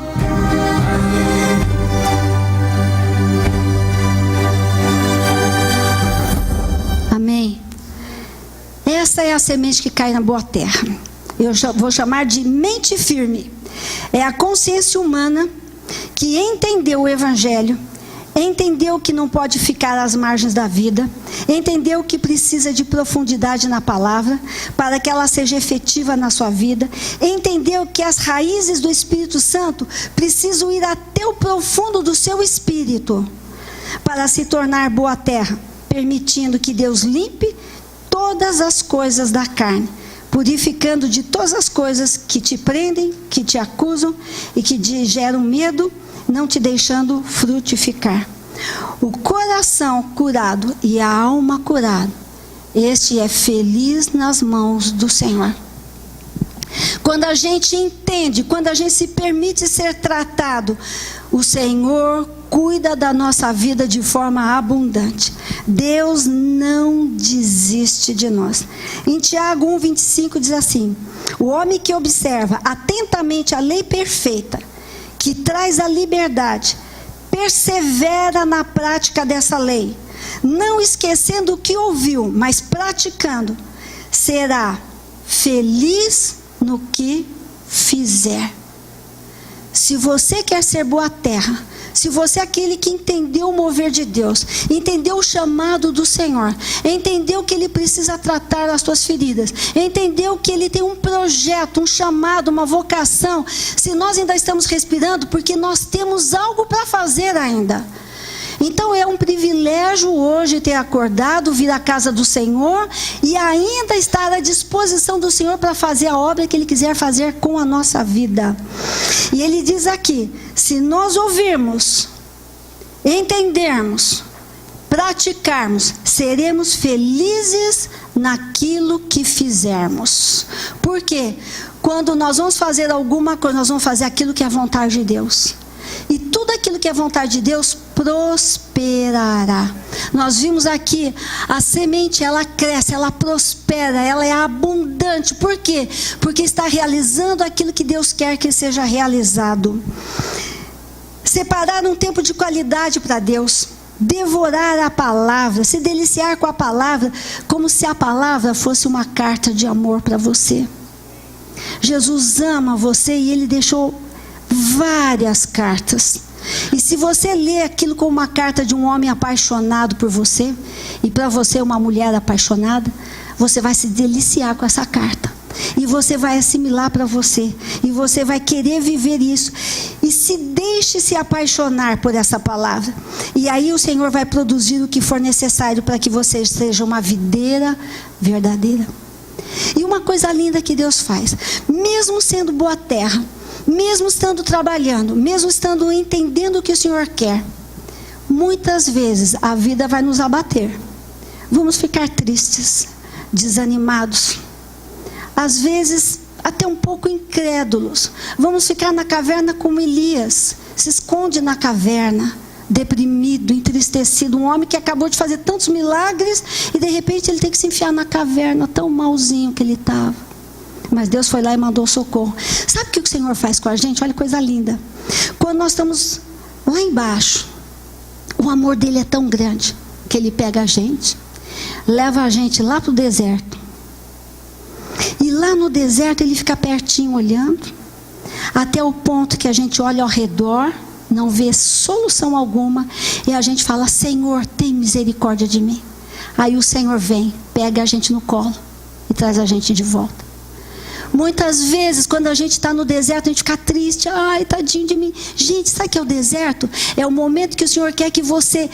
Amém. Essa é a semente que cai na boa terra. Eu vou chamar de mente firme. É a consciência humana que entendeu o Evangelho, entendeu que não pode ficar às margens da vida, entendeu que precisa de profundidade na palavra para que ela seja efetiva na sua vida, entendeu que as raízes do Espírito Santo precisam ir até o profundo do seu espírito para se tornar boa terra, permitindo que Deus limpe todas as coisas da carne, purificando de todas as coisas que te prendem, que te acusam e que te geram medo, não te deixando frutificar. O coração curado e a alma curada, este é feliz nas mãos do Senhor. Quando a gente entende, quando a gente se permite ser tratado, o Senhor cuida da nossa vida de forma abundante. Deus não desiste de nós. Em Tiago 1,25 diz assim: o homem que observa atentamente a lei perfeita, que traz a liberdade, persevera na prática dessa lei, não esquecendo o que ouviu, mas praticando, será feliz no que fizer. Se você quer ser boa terra, se você é aquele que entendeu o mover de Deus, entendeu o chamado do Senhor, entendeu que Ele precisa tratar as suas feridas, entendeu que Ele tem um projeto, um chamado, uma vocação, se nós ainda estamos respirando, porque nós temos algo para fazer ainda. Então é um privilégio hoje ter acordado, vir à casa do Senhor e ainda estar à disposição do Senhor para fazer a obra que Ele quiser fazer com a nossa vida. E Ele diz aqui: se nós ouvirmos, entendermos, praticarmos, seremos felizes naquilo que fizermos. Por quê? Quando nós vamos fazer alguma coisa, nós vamos fazer aquilo que é a vontade de Deus. E tudo aquilo que é vontade de Deus prosperará. Nós vimos aqui, a semente, ela cresce, ela prospera, ela é abundante. Por quê? Porque está realizando aquilo que Deus quer que seja realizado. Separar um tempo de qualidade para Deus. Devorar a palavra, se deliciar com a palavra, como se a palavra fosse uma carta de amor para você. Jesus ama você e Ele deixou várias cartas. E se você lê aquilo como uma carta de um homem apaixonado por você, e para você uma mulher apaixonada, você vai se deliciar com essa carta. E você vai assimilar para você. E você vai querer viver isso. E se deixe se apaixonar por essa palavra. E aí o Senhor vai produzir o que for necessário para que você seja uma videira verdadeira. E uma coisa linda que Deus faz, mesmo sendo boa terra, mesmo estando trabalhando, mesmo estando entendendo o que o Senhor quer, muitas vezes a vida vai nos abater. Vamos ficar tristes, desanimados, às vezes até um pouco incrédulos. Vamos ficar na caverna como Elias, se esconde na caverna, deprimido, entristecido, um homem que acabou de fazer tantos milagres e de repente ele tem que se enfiar na caverna, tão malzinho que ele estava. Mas Deus foi lá e mandou socorro. Sabe o que o Senhor faz com a gente? Olha que coisa linda. Quando nós estamos lá embaixo, o amor dele é tão grande que ele pega a gente, leva a gente lá para o deserto. E lá no deserto ele fica pertinho olhando, até o ponto que a gente olha ao redor, não vê solução alguma, e a gente fala: Senhor, tem misericórdia de mim. Aí o Senhor vem, pega a gente no colo e traz a gente de volta. Muitas vezes, quando a gente está no deserto, a gente fica triste. Ai, tadinho de mim. Gente, sabe o que é o deserto? É o momento que o Senhor quer que você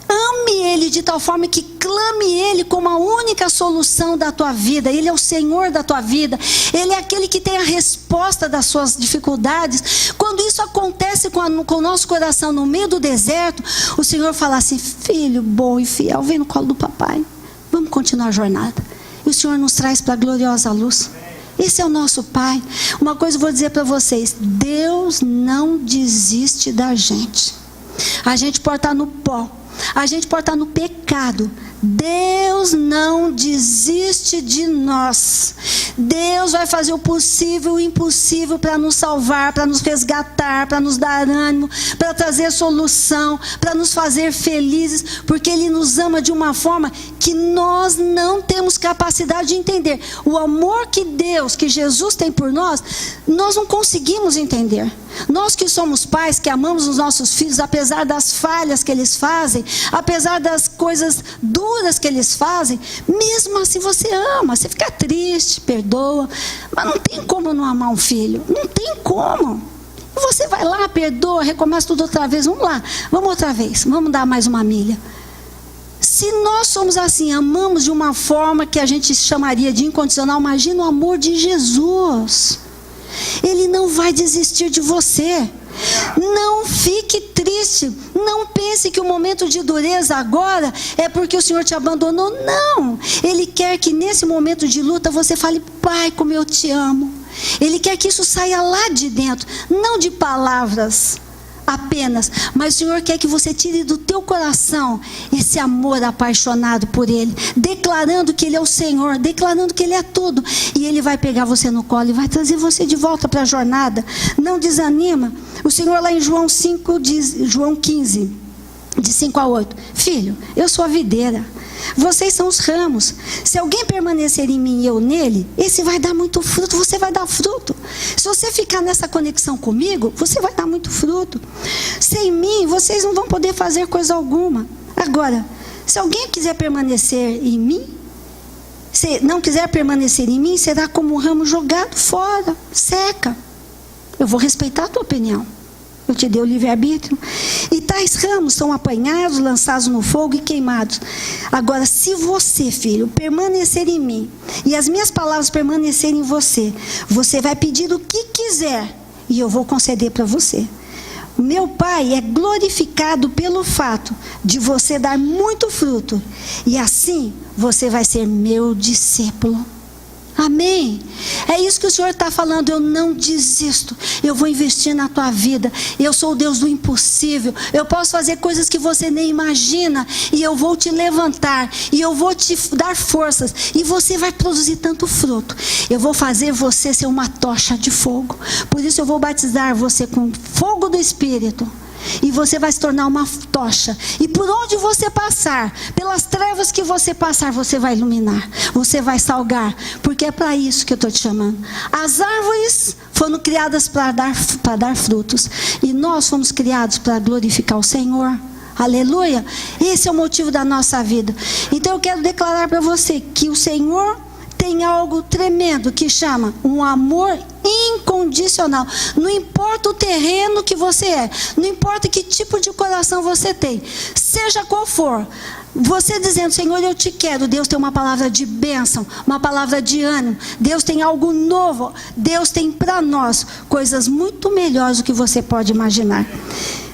ame Ele de tal forma que clame Ele como a única solução da tua vida. Ele é o Senhor da tua vida. Ele é aquele que tem a resposta das suas dificuldades. Quando isso acontece com o nosso coração no meio do deserto, o Senhor fala assim: filho bom e fiel, vem no colo do papai. Vamos continuar a jornada. E o Senhor nos traz para a gloriosa luz. Esse é o nosso Pai. Uma coisa eu vou dizer para vocês: Deus não desiste da gente. A gente pode estar no pó, a gente pode estar no pecado. Deus não desiste de nós. Deus vai fazer o possível e o impossível para nos salvar, para nos resgatar, para nos dar ânimo, para trazer solução, para nos fazer felizes, porque Ele nos ama de uma forma que nós não temos capacidade de entender. O amor que Deus, que Jesus tem por nós, nós não conseguimos entender. Nós que somos pais, que amamos os nossos filhos, apesar das falhas que eles fazem, apesar das coisas duras que eles fazem, mesmo assim você ama, você fica triste, perdoa, mas não tem como não amar um filho, não tem como. Você vai lá, perdoa, recomeça tudo outra vez, vamos lá, vamos outra vez, vamos dar mais uma milha. Se nós somos assim, amamos de uma forma que a gente chamaria de incondicional, imagina o amor de Jesus. Ele não vai desistir de você. Não fique triste. Não pense que o momento de dureza agora é porque o Senhor te abandonou. Não. Ele quer que nesse momento de luta você fale: Pai, como eu te amo. Ele quer que isso saia lá de dentro, não de palavras apenas, mas o Senhor quer que você tire do teu coração esse amor apaixonado por Ele, declarando que Ele é o Senhor, declarando que Ele é tudo, e Ele vai pegar você no colo e vai trazer você de volta para a jornada. Não desanima. O Senhor lá em João 5 diz, João 15, de 5 a 8, filho, eu sou a videira, vocês são os ramos. Se alguém permanecer em mim e eu nele, esse vai dar muito fruto, você vai dar fruto. Se você ficar nessa conexão comigo, você vai dar muito fruto. Sem mim, vocês não vão poder fazer coisa alguma. Agora, se alguém quiser permanecer em mim, se não quiser permanecer em mim, será como um ramo jogado fora, seca. Eu vou respeitar a tua opinião. Eu te dei o livre-arbítrio. E tais ramos são apanhados, lançados no fogo e queimados. Agora, se você, filho, permanecer em mim, e as minhas palavras permanecerem em você, você vai pedir o que quiser, e eu vou conceder para você. Meu Pai é glorificado pelo fato de você dar muito fruto, e assim você vai ser meu discípulo. Amém? É isso que o Senhor está falando. Eu não desisto, eu vou investir na tua vida. Eu sou o Deus do impossível. Eu posso fazer coisas que você nem imagina, e eu vou te levantar, e eu vou te dar forças, e você vai produzir tanto fruto. Eu vou fazer você ser uma tocha de fogo. Por isso eu vou batizar você com fogo do Espírito, e você vai se tornar uma tocha, e por onde você passar, pelas trevas que você passar, você vai iluminar, você vai salgar, porque é para isso que eu estou te chamando. As árvores foram criadas para dar frutos, e nós fomos criados para glorificar o Senhor. Aleluia. Esse é o motivo da nossa vida. Então eu quero declarar para você que o Senhor tem algo tremendo que chama um amor incondicional. Não importa o terreno que você é, não importa que tipo de coração você tem, seja qual for, você dizendo, Senhor, eu te quero, Deus tem uma palavra de bênção, uma palavra de ânimo, Deus tem algo novo, Deus tem para nós coisas muito melhores do que você pode imaginar.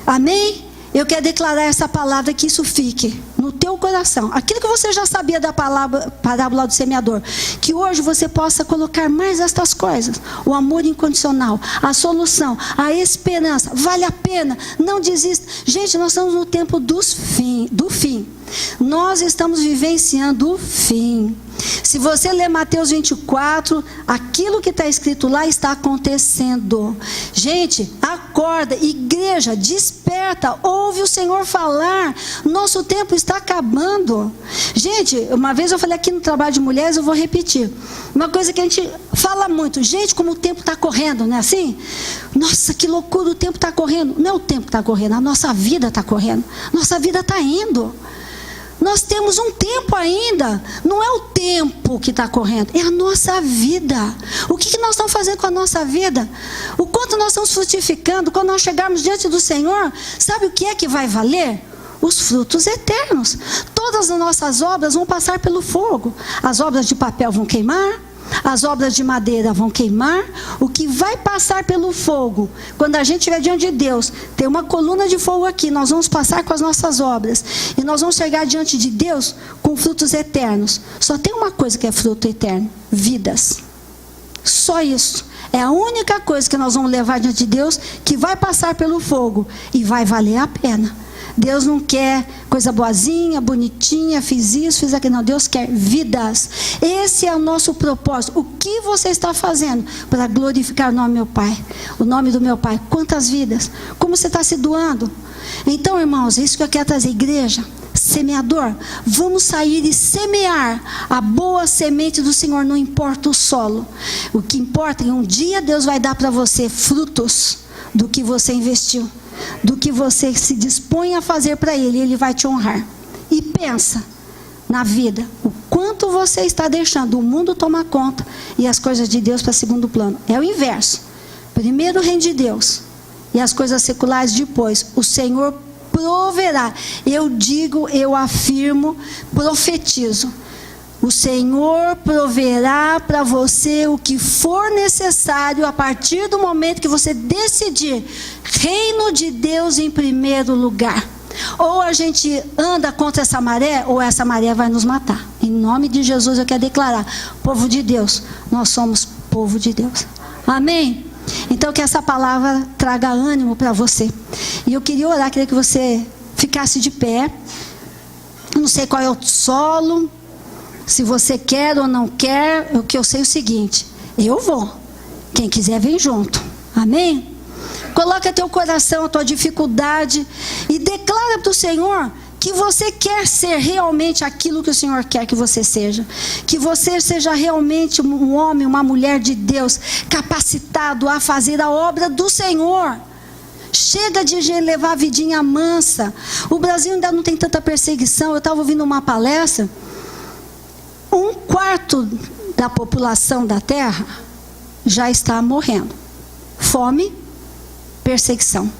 Amém? Eu quero declarar essa palavra, que isso fique no teu coração. Aquilo que você já sabia da parábola do semeador, que hoje você possa colocar mais estas coisas. O amor incondicional, a solução, a esperança. Vale a pena, não desista. Gente, nós estamos no tempo do fim. Nós estamos vivenciando o fim. Se você ler Mateus 24, aquilo que está escrito lá está acontecendo. Gente, acorda, igreja, desperta, ouve o Senhor falar. Nosso tempo está acabando. Gente, uma vez eu falei aqui no trabalho de mulheres, eu vou repetir. Uma coisa que a gente fala muito, gente, como o tempo está correndo, não é assim? Nossa, que loucura, o tempo está correndo. Não é o tempo que está correndo, a nossa vida está correndo. Nossa vida está indo. Nós temos um tempo ainda. Não é o tempo que está correndo, é a nossa vida. O que nós estamos fazendo com a nossa vida? O quanto nós estamos frutificando? Quando nós chegarmos diante do Senhor, sabe o que é que vai valer? Os frutos eternos. Todas as nossas obras vão passar pelo fogo. As obras de papel vão queimar, as obras de madeira vão queimar. O que vai passar pelo fogo, quando a gente estiver diante de Deus, tem uma coluna de fogo aqui, nós vamos passar com as nossas obras, e nós vamos chegar diante de Deus com frutos eternos. Só tem uma coisa que é fruto eterno: vidas. Só isso. É a única coisa que nós vamos levar diante de Deus, que vai passar pelo fogo e vai valer a pena. Deus não quer coisa boazinha, bonitinha, fiz isso, fiz aquilo. Não, Deus quer vidas. Esse é o nosso propósito. O que você está fazendo para glorificar o nome do meu Pai? O nome do meu Pai. Quantas vidas? Como você está se doando? Então, irmãos, é isso que eu quero trazer. Igreja, semeador, vamos sair e semear a boa semente do Senhor. Não importa o solo. O que importa é que um dia Deus vai dar para você frutos do que você investiu, do que você se dispõe a fazer para Ele. Ele vai te honrar. E pensa na vida, o quanto você está deixando o mundo tomar conta e as coisas de Deus para segundo plano. É o inverso. Primeiro o reino de Deus e as coisas seculares depois. O Senhor proverá. Eu digo, eu afirmo, profetizo. O Senhor proverá para você o que for necessário a partir do momento que você decidir reino de Deus em primeiro lugar. Ou a gente anda contra essa maré, ou essa maré vai nos matar. Em nome de Jesus eu quero declarar: povo de Deus, nós somos povo de Deus. Amém? Então que essa palavra traga ânimo para você. E eu queria orar, queria que você ficasse de pé. Não sei qual é o solo, se você quer ou não quer. O que eu sei é o seguinte: eu vou. Quem quiser vem junto. Amém? Coloca teu coração, a tua dificuldade e declara para o Senhor que você quer ser realmente aquilo que o Senhor quer que você seja. Que você seja realmente um homem, uma mulher de Deus, capacitado a fazer a obra do Senhor. Chega de levar a vidinha mansa. O Brasil ainda não tem tanta perseguição. Eu estava ouvindo uma palestra. 1/4 da população da terra já está morrendo. Fome, perseguição.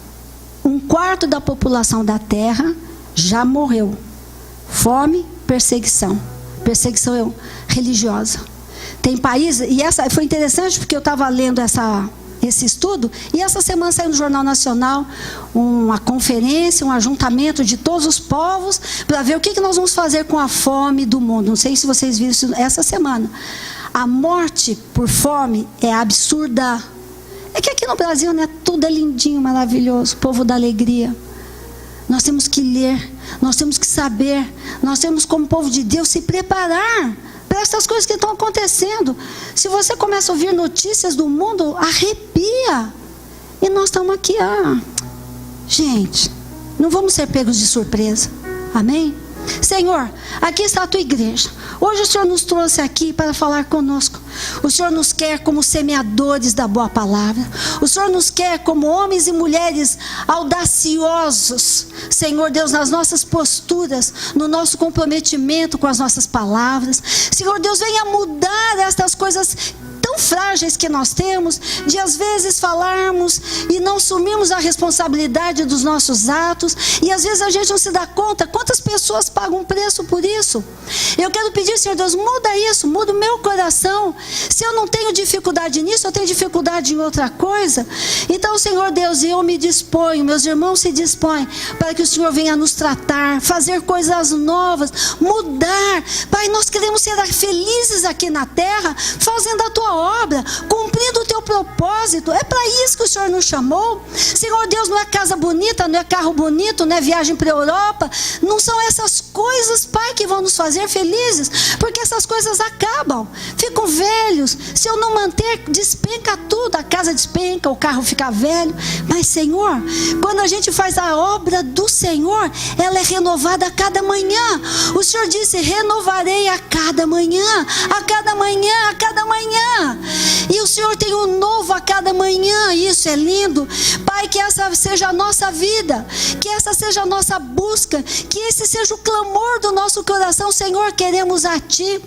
1/4 da população da terra já morreu. Fome, perseguição. Perseguição religiosa. Tem países, e essa foi interessante porque eu estava lendo esse estudo, e essa semana saiu no Jornal Nacional uma conferência, um ajuntamento de todos os povos para ver o que nós vamos fazer com a fome do mundo. Não sei se vocês viram isso essa semana. A morte por fome é absurda. É que aqui no Brasil, né, tudo é lindinho, maravilhoso, povo da alegria. Nós temos que ler, nós temos que saber, nós temos como povo de Deus se preparar para essas coisas que estão acontecendo. Se você começa a ouvir notícias do mundo, arrepia. E nós estamos aqui, gente, não vamos ser pegos de surpresa. Amém? Senhor, aqui está a tua igreja. Hoje o Senhor nos trouxe aqui para falar conosco. O Senhor nos quer como semeadores da boa palavra. O Senhor nos quer como homens e mulheres audaciosos, Senhor Deus, nas nossas posturas, no nosso comprometimento com as nossas palavras. Senhor Deus, venha mudar estas coisas tão frágeis que nós temos, de às vezes falarmos e não assumirmos a responsabilidade dos nossos atos, e às vezes a gente não se dá conta quantas pessoas pagam um preço por isso. Eu quero pedir, Senhor Deus, muda isso, muda o meu coração. Se eu não tenho dificuldade nisso, eu tenho dificuldade em outra coisa. Então, Senhor Deus, eu me disponho, meus irmãos se dispõem, para que o Senhor venha nos tratar, fazer coisas novas, mudar. Pai, nós queremos ser felizes aqui na terra, fazendo a tua obra, cumprindo o teu propósito. É para isso que o Senhor nos chamou. Senhor Deus, não é casa bonita, não é carro bonito, não é viagem para a Europa. Não são essas coisas, Pai, que vão nos fazer felizes, porque essas coisas acabam, ficam velhos. Se eu não manter, despenca tudo, a casa despenca, o carro fica velho. Mas, Senhor, quando a gente faz a obra do Senhor, ela é renovada a cada manhã. O Senhor disse: renovarei a cada manhã, a cada manhã, a cada manhã. E o Senhor tem um novo a cada manhã. Isso é lindo. Pai, que essa seja a nossa vida, que essa seja a nossa busca, que esse seja o clamor do nosso coração. Senhor, queremos a Ti.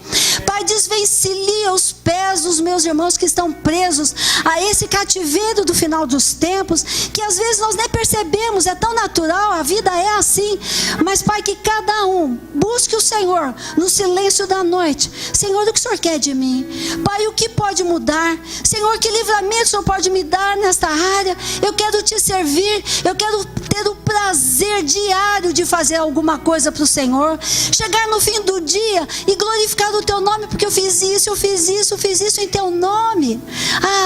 Pai, desvencilha os pés dos meus irmãos que estão presos a esse cativeiro do final dos tempos, que às vezes nós nem percebemos, é tão natural, a vida é assim. Mas, Pai, que cada um busque o Senhor no silêncio da noite. Senhor, o que o Senhor quer de mim? Pai, o que pode mudar? Senhor, que livramento o Senhor pode me dar nesta área? Eu quero Te servir, eu quero ter o prazer diário de fazer alguma coisa para o Senhor, chegar no fim do dia e glorificar o Teu nome, porque eu fiz isso, eu fiz isso, eu fiz isso em Teu nome.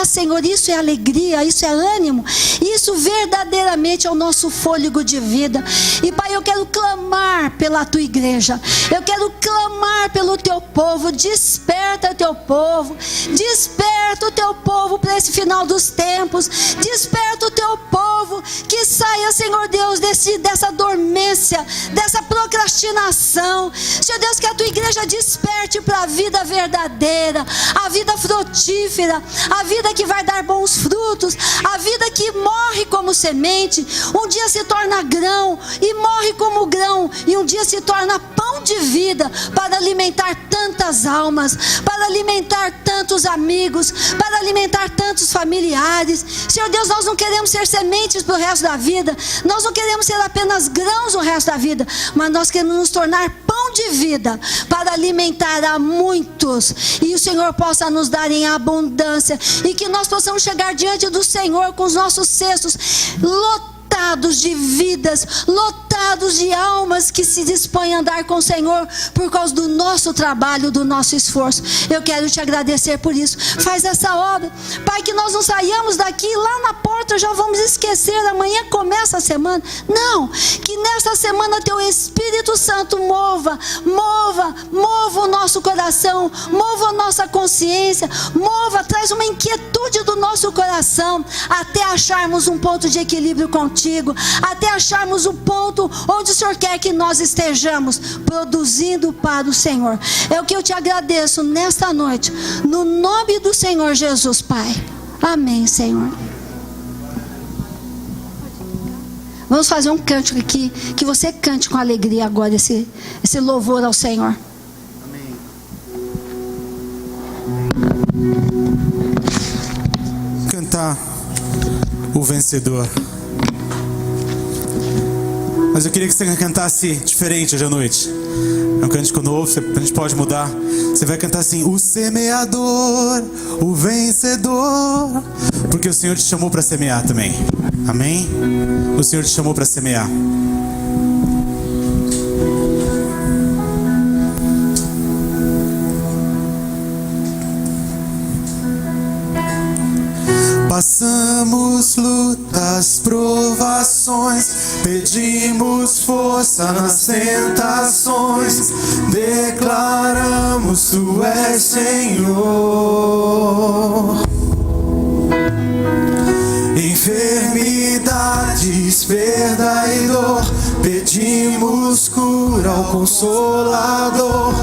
Senhor, isso é alegria, isso é ânimo, isso verdadeiramente é o nosso fôlego de vida. E, Pai, eu quero clamar pela Tua igreja, eu quero clamar pelo Teu povo. Desperta o Teu povo, desperta o Teu povo para esse final dos tempos, desperta o Teu povo, que saia, Senhor Deus, dessa dormência, dessa procrastinação. Senhor Deus, que a Tua igreja desperte para a vida verdadeira, a vida frutífera, a vida que vai dar bons frutos, a vida que morre como semente, um dia se torna grão, e morre como grão, e um dia se torna pão de vida, para alimentar tantas almas, para alimentar tantos amigos, para alimentar tantos familiares. Senhor Deus, nós não queremos ser sementes para o resto da vida, nós não queremos ser apenas grãos o resto da vida, mas nós queremos nos tornar pão de vida, para alimentar a muitos, e o Senhor possa nos dar em abundância, e que nós possamos chegar diante do Senhor com os nossos cestos lotados de vidas, lotados lotados de almas que se dispõem a andar com o Senhor por causa do nosso trabalho, do nosso esforço. Eu quero te agradecer por isso. Faz essa obra, Pai, que nós não saiamos daqui, lá na porta já vamos esquecer, amanhã começa a semana. Não, que nesta semana teu Espírito Santo mova o nosso coração, mova a nossa consciência, traz uma inquietude do nosso coração, até acharmos um ponto de equilíbrio contigo, até acharmos o ponto onde o Senhor quer que nós estejamos, produzindo para o Senhor. É o que eu te agradeço nesta noite, no nome do Senhor Jesus, Pai. Amém, Senhor. Vamos fazer um cântico aqui, que você cante com alegria agora esse louvor ao Senhor. Amém. Cantar o vencedor. Mas eu queria que você cantasse diferente hoje à noite. É um cântico novo, a gente pode mudar. Você vai cantar assim: o semeador, o vencedor. Porque o Senhor te chamou para semear também. Amém? O Senhor te chamou para semear. Passamos lutas, provações, pedimos força nas tentações, declaramos Tu és Senhor. Enfermidades, perda e dor, pedimos cura ao Consolador,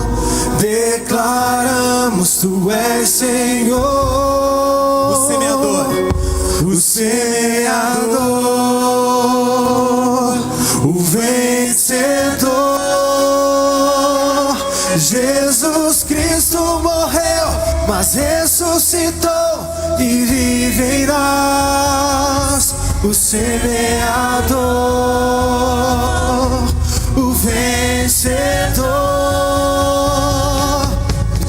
declaramos Tu és Senhor. O semeador, o vencedor. Jesus Cristo morreu, mas ressuscitou e vive em nós. O semeador, o vencedor.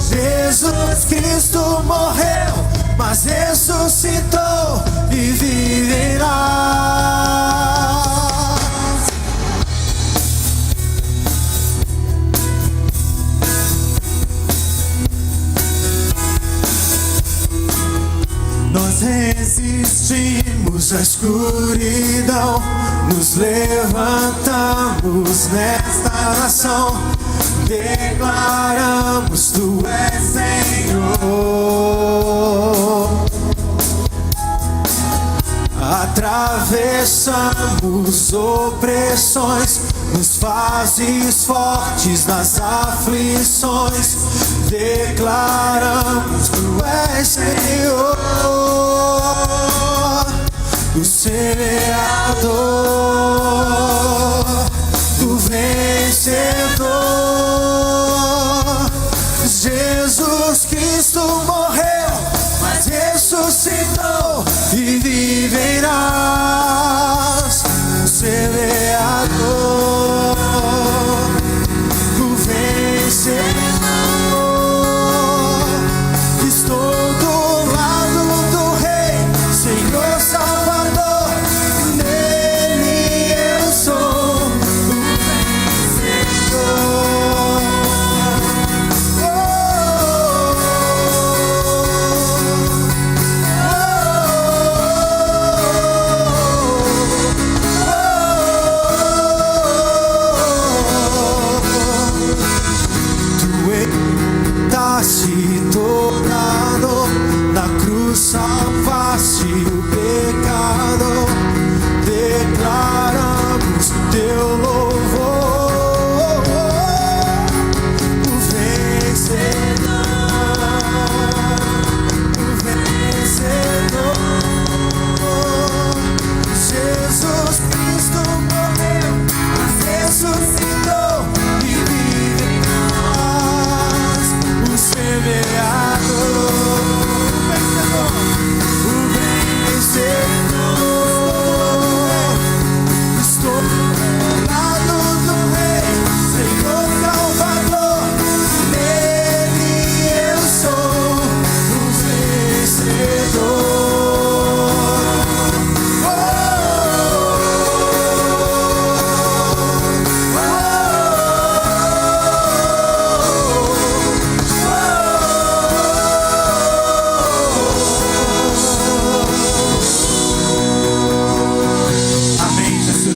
Jesus Cristo morreu, mas ressuscitou e vive em nós. Nós resistimos à escuridão, nos levantamos nesta nação, declaramos Tu és Senhor. Atravessamos opressões, nos fazes fortes nas aflições, declaramos Tu és Senhor. O semeador, o vencedor. Jesus Cristo morreu, mas ressuscitou e vive em nós.